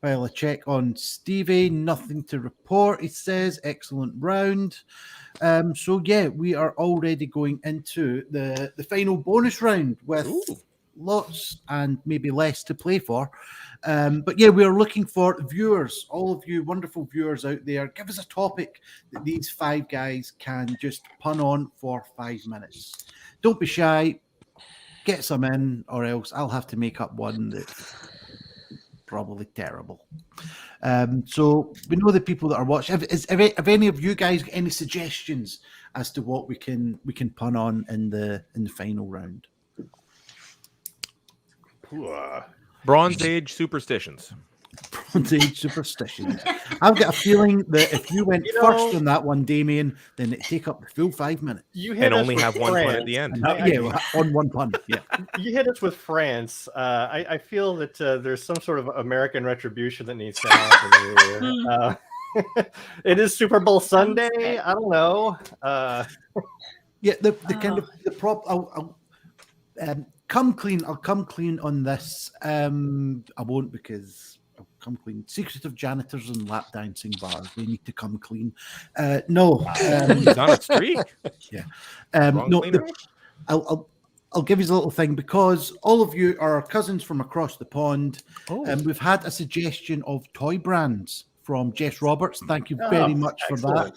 While I check on Stevie, nothing to report. He says, excellent round. So yeah, we are already going into the final bonus round with lots and maybe less to play for. But yeah, we are looking for viewers, all of you wonderful viewers out there. Give us a topic that these 5 guys can just pun on for 5 minutes. Don't be shy. Get some in, or else I'll have to make up one that's probably terrible. So we know the people that are watching. Have any of you guys got any suggestions as to what we can pun on in the final round? Bronze Age superstitions. Bronze Age superstitions. I've got a feeling that if you went first on that one, Damian, then it'd take up the full 5 minutes. And only have one pun at the end. On one pun. Yeah. You hit us with France. I feel that there's some sort of American retribution that needs to happen here. It is Super Bowl Sunday. I don't know. Yeah, the kind of the prop. I'll come clean. I'll come clean on this. I won't, because I'll come clean. Secretive janitors and lap dancing bars. They need to come clean. No, he's on a streak. Yeah. No. I'll give you a little thing, because all of you are cousins from across the pond. We've had a suggestion of toy brands from Jess Roberts. Thank you very much for that.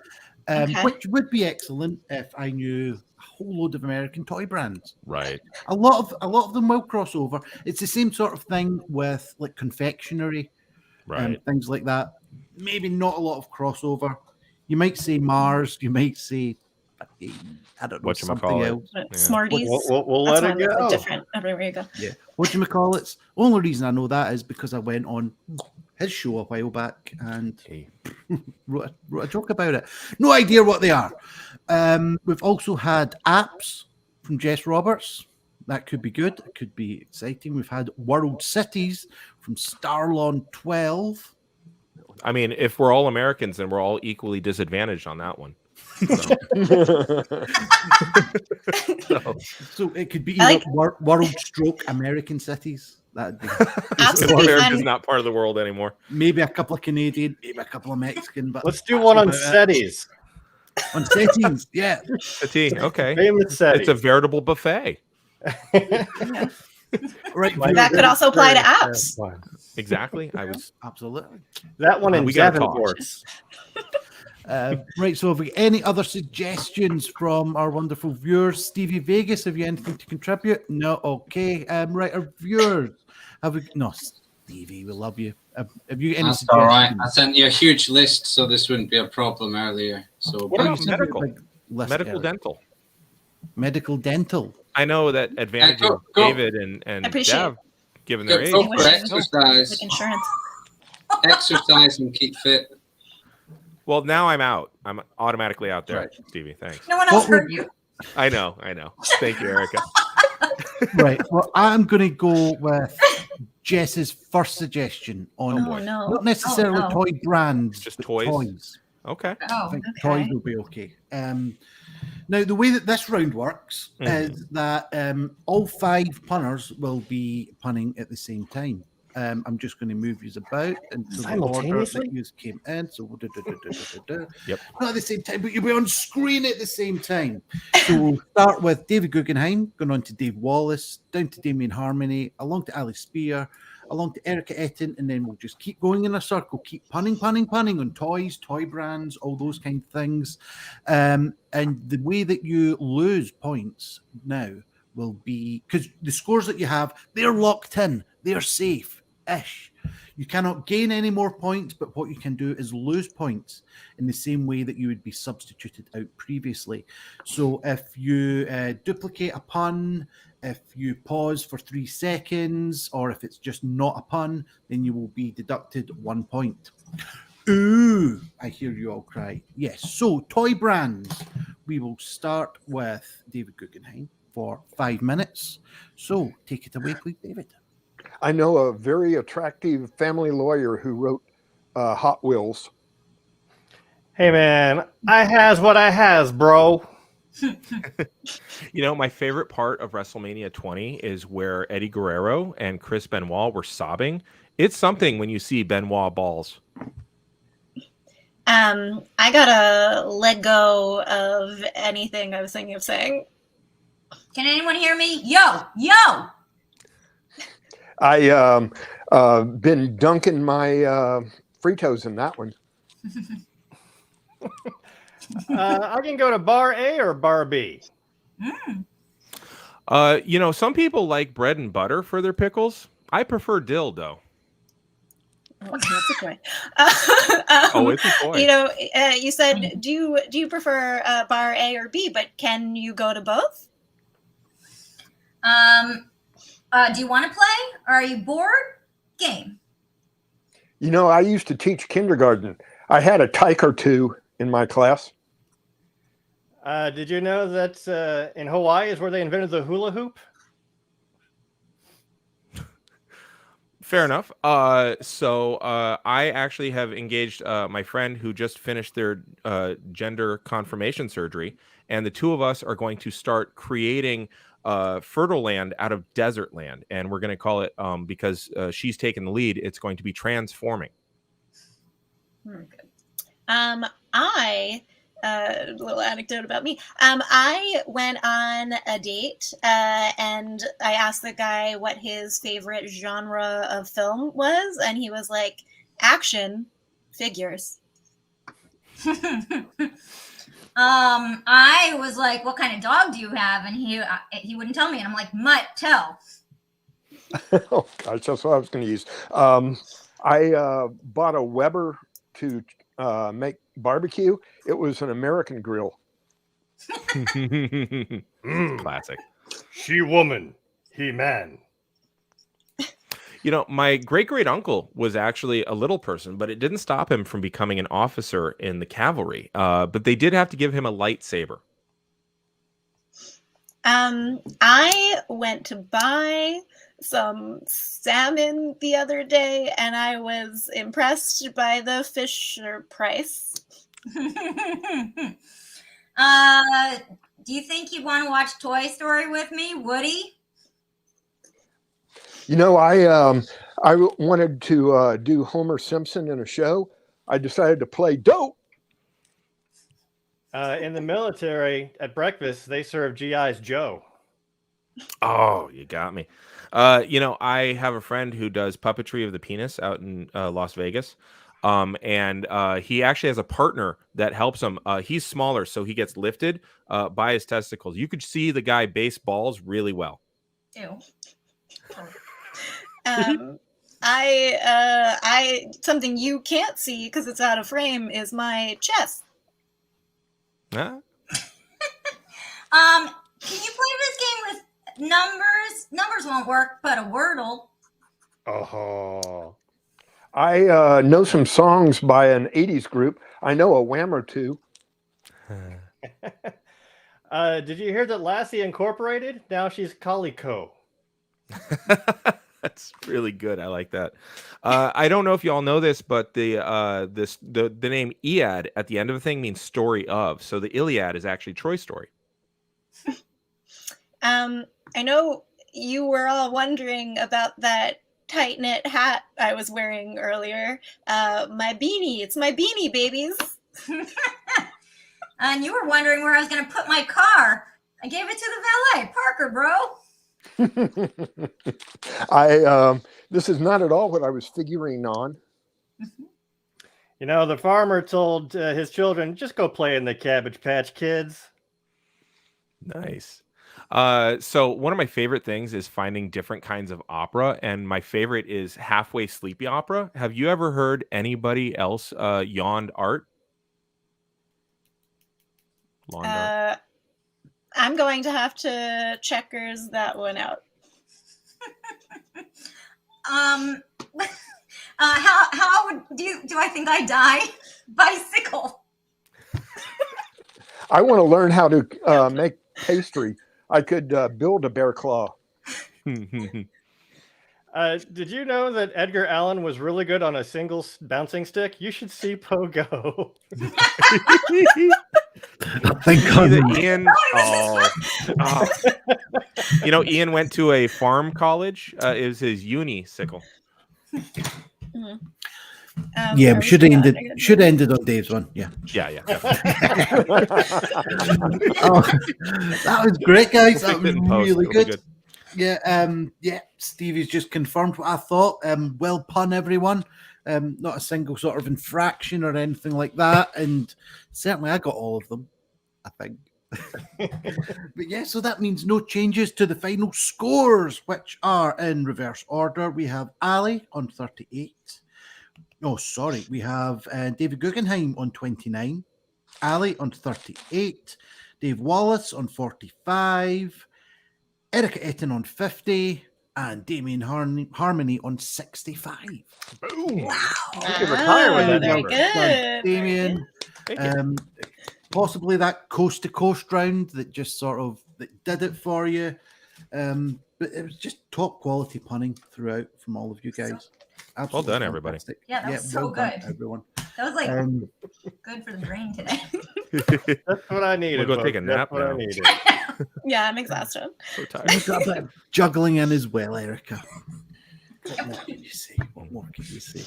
Which would be excellent if I knew a whole load of American toy brands. Right. A lot of them will cross over. It's the same sort of thing with like confectionery, and things like that. Maybe not a lot of crossover. You might say Mars. You might say, I don't know, something else. Smarties. We'll let it go. Different everywhere you go. Yeah. Whatchamacallits? Only reason I know that is because I went on his show a while back and wrote a joke about it. No idea what they are. We've also had apps from Jess Roberts. That could be good. It could be exciting. We've had World Cities from Starlon 12. I mean, if we're all Americans, then we're all equally disadvantaged on that one. So it could be World Stroke American Cities. That'd be America's not part of the world anymore. Maybe a couple of Canadian, maybe a couple of Mexican. But let's do one on SETIs. On SETIs, yeah. SETI, okay. It's a veritable buffet. Right. That could also apply to apps. Exactly. I was absolutely that one in Davenport. Right, so have we any other suggestions from our wonderful viewers? Stevie Vegas, have you anything to contribute? No, okay. Right, our viewers, have we? No, Stevie, we love you. Have you any That's suggestions? all right. I sent you a huge list, so this wouldn't be a problem earlier. So what about medical dental? Medical dental. I know that advantage of David and Dev, given their age. Go for exercise. Like insurance. Exercise and keep fit. Well, now I'm out. I'm automatically out there, Stevie. Thanks. No one else heard you. I know. Thank you, Erika. Right. Well, I'm going to go with Jess's first suggestion on not not necessarily toy brands, just but toys. Okay. Oh, I think okay. toys will be okay. Now, the way that this round works is that all 5 punners will be punning at the same time. I'm just going to move you about into the order that you came in. So, Yep. not at the same time, but you'll be on screen at the same time. So we'll start with David Gugenheim, going on to Dav Wallace, down to Damian Harmony, along to Ali Spier, along to Erika Ettin, and then we'll just keep going in a circle, keep punning on toys, toy brands, all those kind of things. And the way that you lose points now will be, because the scores that you have, they're locked in, they're safe-ish. You cannot gain any more points, but what you can do is lose points in the same way that you would be substituted out previously. So if you duplicate a pun, if you pause for 3 seconds, or if it's just not a pun, then you will be deducted 1 point. Ooh, I hear you all cry. Yes, so toy brands. We will start with David Gugenheim for 5 minutes. So take it away, please, David. I know a very attractive family lawyer who wrote Hot Wheels. Hey, man, I has what I has, bro. You know, my favorite part of WrestleMania 20 is where Eddie Guerrero and Chris Benoit were sobbing. It's something when you see Benoit balls. I gotta let go of anything I was thinking of saying. Can anyone hear me? Yo, yo! I been dunking my Fritos in that one. I can go to bar A or bar B. You know, some people like bread and butter for their pickles. I prefer dill, though. Oh, that's a toy. Oh, it's a toy. You know, you said, do you prefer bar A or B? But can you go to both? Do you want to play? Or are you bored? Game. You know, I used to teach kindergarten. I had a tyke or two in my class. Did you know that in Hawaii is where they invented the hula hoop? Fair enough. So I actually have engaged my friend who just finished their gender confirmation surgery, and the two of us are going to start creating fertile land out of desert land, and we're going to call it, because she's taken the lead, it's going to be transforming. Very good. A little anecdote about me. I went on a date and I asked the guy what his favorite genre of film was, and he was like, action figures. I was like, what kind of dog do you have? And he wouldn't tell me. And I'm like, Mutt, tell. Oh, gosh, that's what I was going to use. I bought a Weber to make barbecue. It was an American grill. Classic. She woman, he man. You know, my great-great-uncle was actually a little person, but it didn't stop him from becoming an officer in the cavalry. But they did have to give him a lightsaber. I went to buy some salmon the other day, and I was impressed by the Fisher price. Do you think you'd want to watch Toy Story with me, Woody? You know, I wanted to do Homer Simpson in a show. I decided to play dope. In the military, at breakfast, they serve GI's Joe. Oh, you got me. You know, I have a friend who does puppetry of the penis out in Las Vegas. And he actually has a partner that helps him. He's smaller, so he gets lifted by his testicles. You could see the guy base balls really well. Ew. I something you can't see because it's out of frame is my chest. Huh? Can you play this game with numbers? Numbers won't work, but a Wordle. Oh. I know some songs by an 80s group. I know a Wham or two. Did you hear that Lassie Incorporated? Now she's Coleco. That's really good. I like that. I don't know if y'all know this, but the name Iliad at the end of the thing means story of. So the Iliad is actually Troy's story. I know you were all wondering about that tight knit hat I was wearing earlier. My beanie. It's my beanie, babies. And you were wondering where I was going to put my car. I gave it to the valet, Parker, bro. This is not at all what I was figuring on. You know, the farmer told his children, just go play in the Cabbage Patch Kids. Nice. So one of my favorite things is finding different kinds of opera, and my favorite is halfway sleepy opera. Have you ever heard anybody else yawned art? I'm going to have to checkers that one out. How do I think I die? Bicycle. I want to learn how to make pastry. I could build a bear claw. Did you know that Edgar Allan was really good on a single bouncing stick? You should see Pogo. Thank God. Ian. You know, Ian went to a farm college. Is his uni-sickle. Yeah, we should have ended on Dave's one. Yeah. Oh, that was great, guys. That was really good. Yeah, Stevie's just confirmed what I thought. Well pun, everyone. Not a single sort of infraction or anything like that. And certainly I got all of them, I think. But yeah, so that means no changes to the final scores, which are in reverse order. We have Ali on 38. Oh, sorry. We have David Gugenheim on 29. Ali on 38. Dav Wallace on 45. Erika Ettin on 50. And Damian Harmony on 65. Boom. Wow. You can retire with that Very number. good. Damien. Possibly that coast to coast round that just sort of that did it for you. But it was just top quality punning throughout from all of you guys. Absolutely well done, everybody. fantastic. Yeah, that was so done, good. everyone. That was like good for the brain today. That's what I needed. We'll go take a nap That's what now. I needed. Yeah, I'm exhausted. So tired. You've got a bit of juggling in as well, Erica. What more can you say? What more can you say?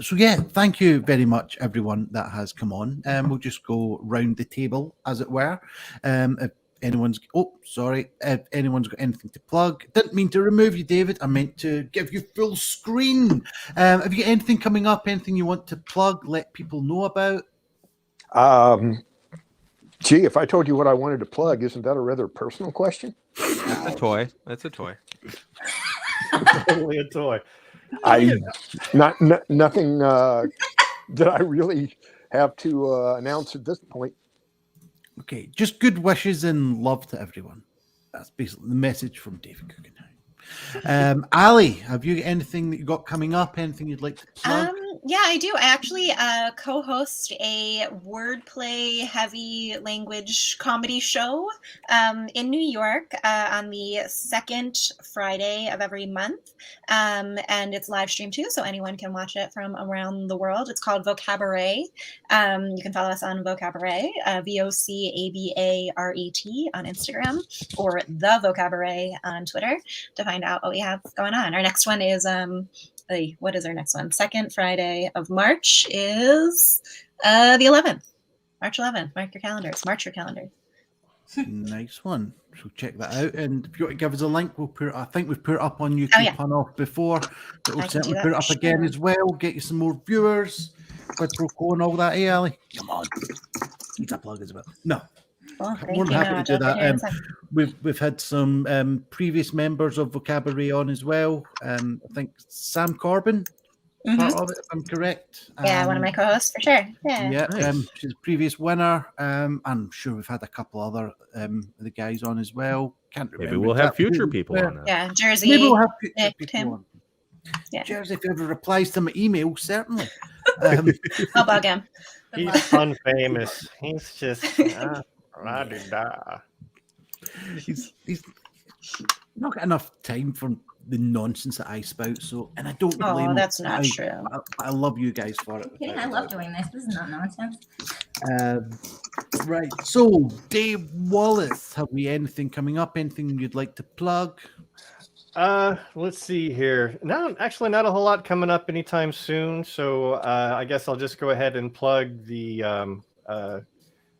So yeah, thank you very much, everyone that has come on. We'll just go round the table, as it were. If anyone's if anyone's got anything to plug, didn't mean to remove you, David. I meant to give you full screen. Have you got anything coming up? Anything you want to plug? Let people know about? Gee, if I told you what I wanted to plug, isn't that a rather personal question? That's a toy. That's a toy. Totally a toy. Nothing that I really have to announce at this point. Okay, just good wishes and love to everyone. That's basically the message from David Gugenheim. Ali, have you got anything that you got coming up? Anything you'd like to plug? Yeah, I do. I actually co-host a wordplay heavy language comedy show in New York on the second Friday of every month. And it's live stream too, so anyone can watch it from around the world. It's called Vocabaret. You can follow us on Vocabaret, VOCABARET on Instagram, or The Vocabaret on Twitter to find out what we have going on. Our next one is what is our next one? Second Friday of March is the 11th. March 11th. Mark your calendars. March your calendars. Nice one. So check that out. And if you want to give us a link, we'll put it, I think we've put it up on YouTube Pun Off before, but we'll certainly put it up again as well. Get you some more viewers. Quid pro quo and all that, eh, Ali? Come on. Need a plug as well. No. Well, More than happy to do that. We've had some previous members of Vocabaret on as well. I think Sam Corbin, part of it, if I'm correct. Yeah, one of my co-hosts for sure. Yeah. Nice. She's a previous winner. I'm sure we've had a couple other of the guys on as well. Can't remember. Maybe we'll have future people on that. Yeah, Jersey. Maybe we'll have future people Tim. on. Yeah. Jersey, if he ever replies to my email, certainly. I'll bug him. He's unfamous. He's just la-di-da. He's not got enough time for the nonsense that I spout. So, and I don't blame Oh, them. that's not true. I love you guys for it. Kidding, I love doing this. This is not nonsense. Right. So, Dave Wallace, have we anything coming up? Anything you'd like to plug? Let's see here. No, actually, not a whole lot coming up anytime soon. So I guess I'll just go ahead and plug the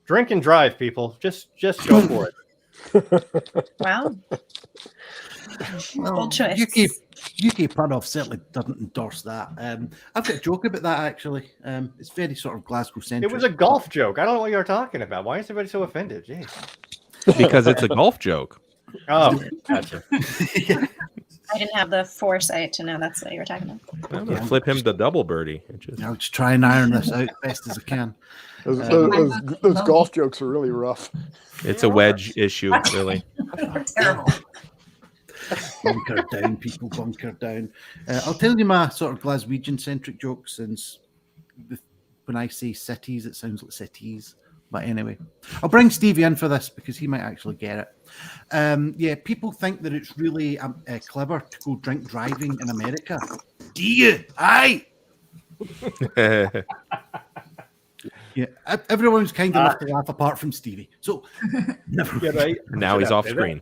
drink and drive, people. Just go for it. Wow. Bold choice. UK Punoff certainly doesn't endorse that. I've got a joke about that actually. It's very sort of Glasgow centric. It was a golf joke. I don't know what you're talking about. Why is everybody so offended? Jeez. Because it's a golf joke. Oh, gotcha. I didn't have the foresight to know that's what you were talking about. Flip him the double birdie. I'll just try and iron this out best as I can. Those golf jokes are really rough. It's a wedge issue, really. Terrible. Bunker down, people, bunker down. I'll tell you my sort of Glaswegian-centric joke, since when I say cities, it sounds like cities. But anyway, I'll bring Stevie in for this because he might actually get it. Yeah, people think that it's really clever to go drink driving in America. Do you? Aye. Yeah, everyone's kind enough to laugh apart from Stevie. So, never. Yeah, right. Now he's off screen.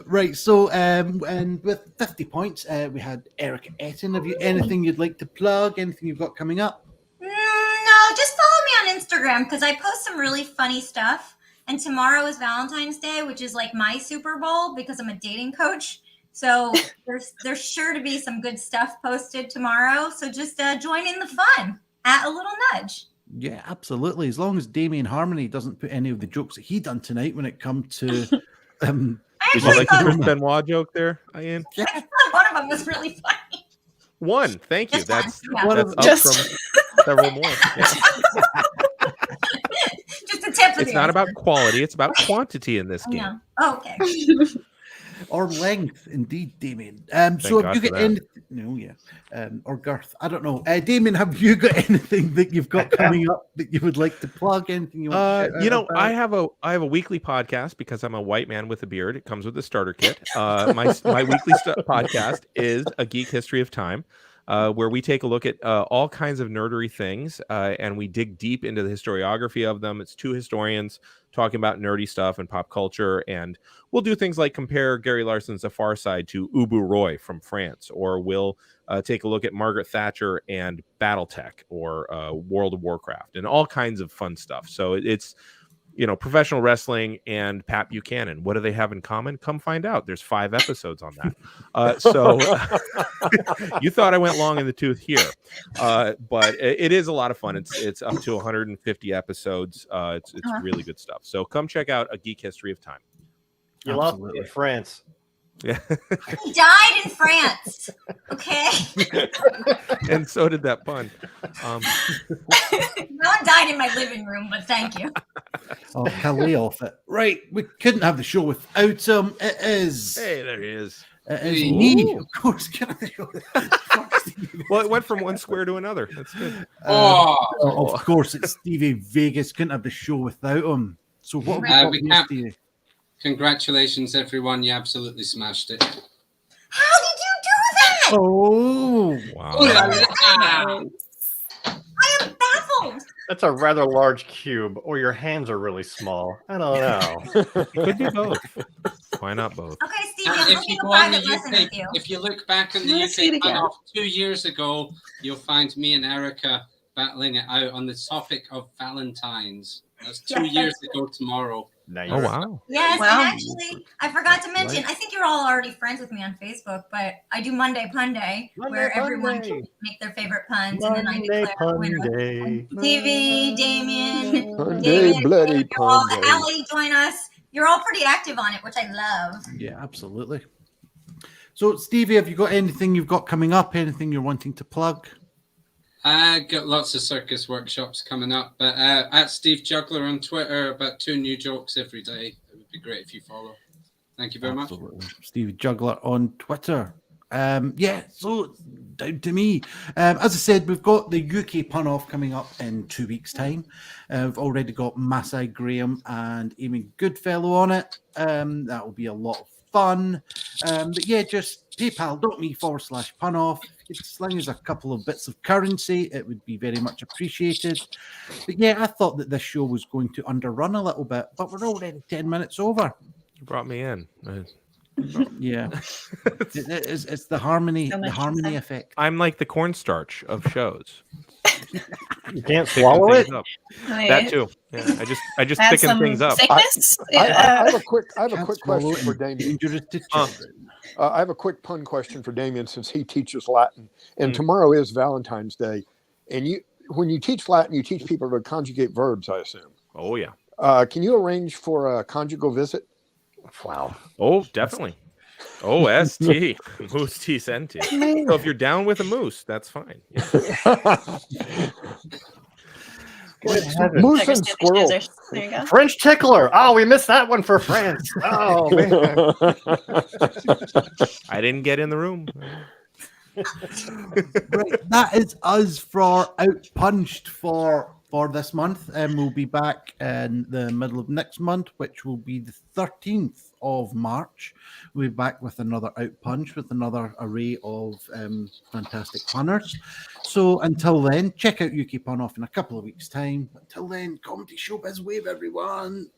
Right, so and with 50 points, we had Erika Ettin. Have you anything you'd like to plug? Anything you've got coming up? No, just follow me on Instagram because I post some really funny stuff. And tomorrow is Valentine's Day, which is like my Super Bowl because I'm a dating coach. So there's sure to be some good stuff posted tomorrow. So just join in the fun at a little nudge. Yeah, absolutely. As long as Damian Harmony doesn't put any of the jokes that he done tonight when it come to Did you like the Chris Benoit joke there, Ian? I thought one of them was really funny. One, thank you. Just That's one, yeah. that's up from several more. Yeah. Just a tip. It's not about quality; it's about quantity in this game. Yeah. Oh, okay. Or length, indeed, Damien. So Thank have you God got for that. anything? No, yeah. Or girth. I don't know. Damien, have you got anything that you've got coming up that you would like to plug? Anything you want to shout out about? I have a weekly podcast because I'm a white man with a beard. It comes with a starter kit. My weekly podcast is A Geek History of Time, where we take a look at all kinds of nerdery things, and we dig deep into the historiography of them. It's two historians talking about nerdy stuff and pop culture, and we'll do things like compare Gary Larson's The Far Side to Ubu Roy from France, or we'll take a look at Margaret Thatcher and BattleTech, or World of Warcraft, and all kinds of fun stuff. So it's professional wrestling and Pat Buchanan. What do they have in common? Come find out. There's 5 episodes on that. So you thought I went long in the tooth here, but it is a lot of fun. It's up to 150 episodes. It's really good stuff. So come check out A Geek History of Time. You lost me in France. Yeah. He died in France. Okay. And so did that pun. No one died in my living room, but thank you. Oh, can lay off it. Right, we couldn't have the show without him. It is. Hey, there he is. It is me, of course. Well, it went from one square to another. That's good. Of course, it's Stevie Vegas. Couldn't have the show without him. So what have we got here, Stevie? Congratulations, everyone. You absolutely smashed it. How did you do that? Oh, wow. I am baffled. That's a rather large cube, or your hands are really small. I don't know. It could be both. Why not both? Okay, Stevie, I'm If taking you a go on the private lesson with you. if you look back on the Let's see it UK again. Punoff 2 years ago, you'll find me and Erica battling it out on the topic of Valentine's. That's 2 years ago tomorrow. Nice. Oh, wow. Yes, Wow. and actually, I forgot to mention, I think you're all already friends with me on Facebook, but I do Monday Pun Day, where everyone can make their favorite puns, and then I declare a winner. Stevie, Damian, David, bloody you're all, pun day. Allie, join us. You're all pretty active on it, which I love. yeah, absolutely. So, Stevie, have you got anything you've got coming up? Anything you're wanting to plug? I got lots of circus workshops coming up, but at Steve Juggler on Twitter, about 2 new jokes every day. It would be great if you follow. Thank you very much. Stevie Juggler on Twitter. So down to me. As I said, we've got the UK pun off coming up in 2 weeks' time. We've already got Masai Graham and Eamon Goodfellow on it. That will be a lot of fun. But yeah, just paypal.me/pun off. If you could sling us a couple of bits of currency, it would be very much appreciated. But yeah, I thought that this show was going to underrun a little bit, but we're already 10 minutes over. You brought me in. Yeah, it's the harmony, effect. I'm like the cornstarch of shows. You can't swallow it. That too. Yeah, I just thicken things up. I have a quick question for Damian. I have a quick pun question for Damian since he teaches Latin, and tomorrow is Valentine's Day. And when you teach Latin, you teach people to conjugate verbs, I assume. Oh yeah. Can you arrange for a conjugal visit? Wow. Oh, definitely. OST. Moose T Senti. So if you're down with a moose, that's fine. Yeah. Moose and squirrel. There you go. French tickler. Oh, we missed that one for France. Oh, man. I didn't get in the room. Right, that is us for outPUNched for this month, and we'll be back in the middle of next month, which will be the 13th of March. We'll be back with another outPUNched with another array of fantastic punners. So until then, check out UK Pun Off in a couple of weeks' time. Until then, comedy showbiz wave, everyone.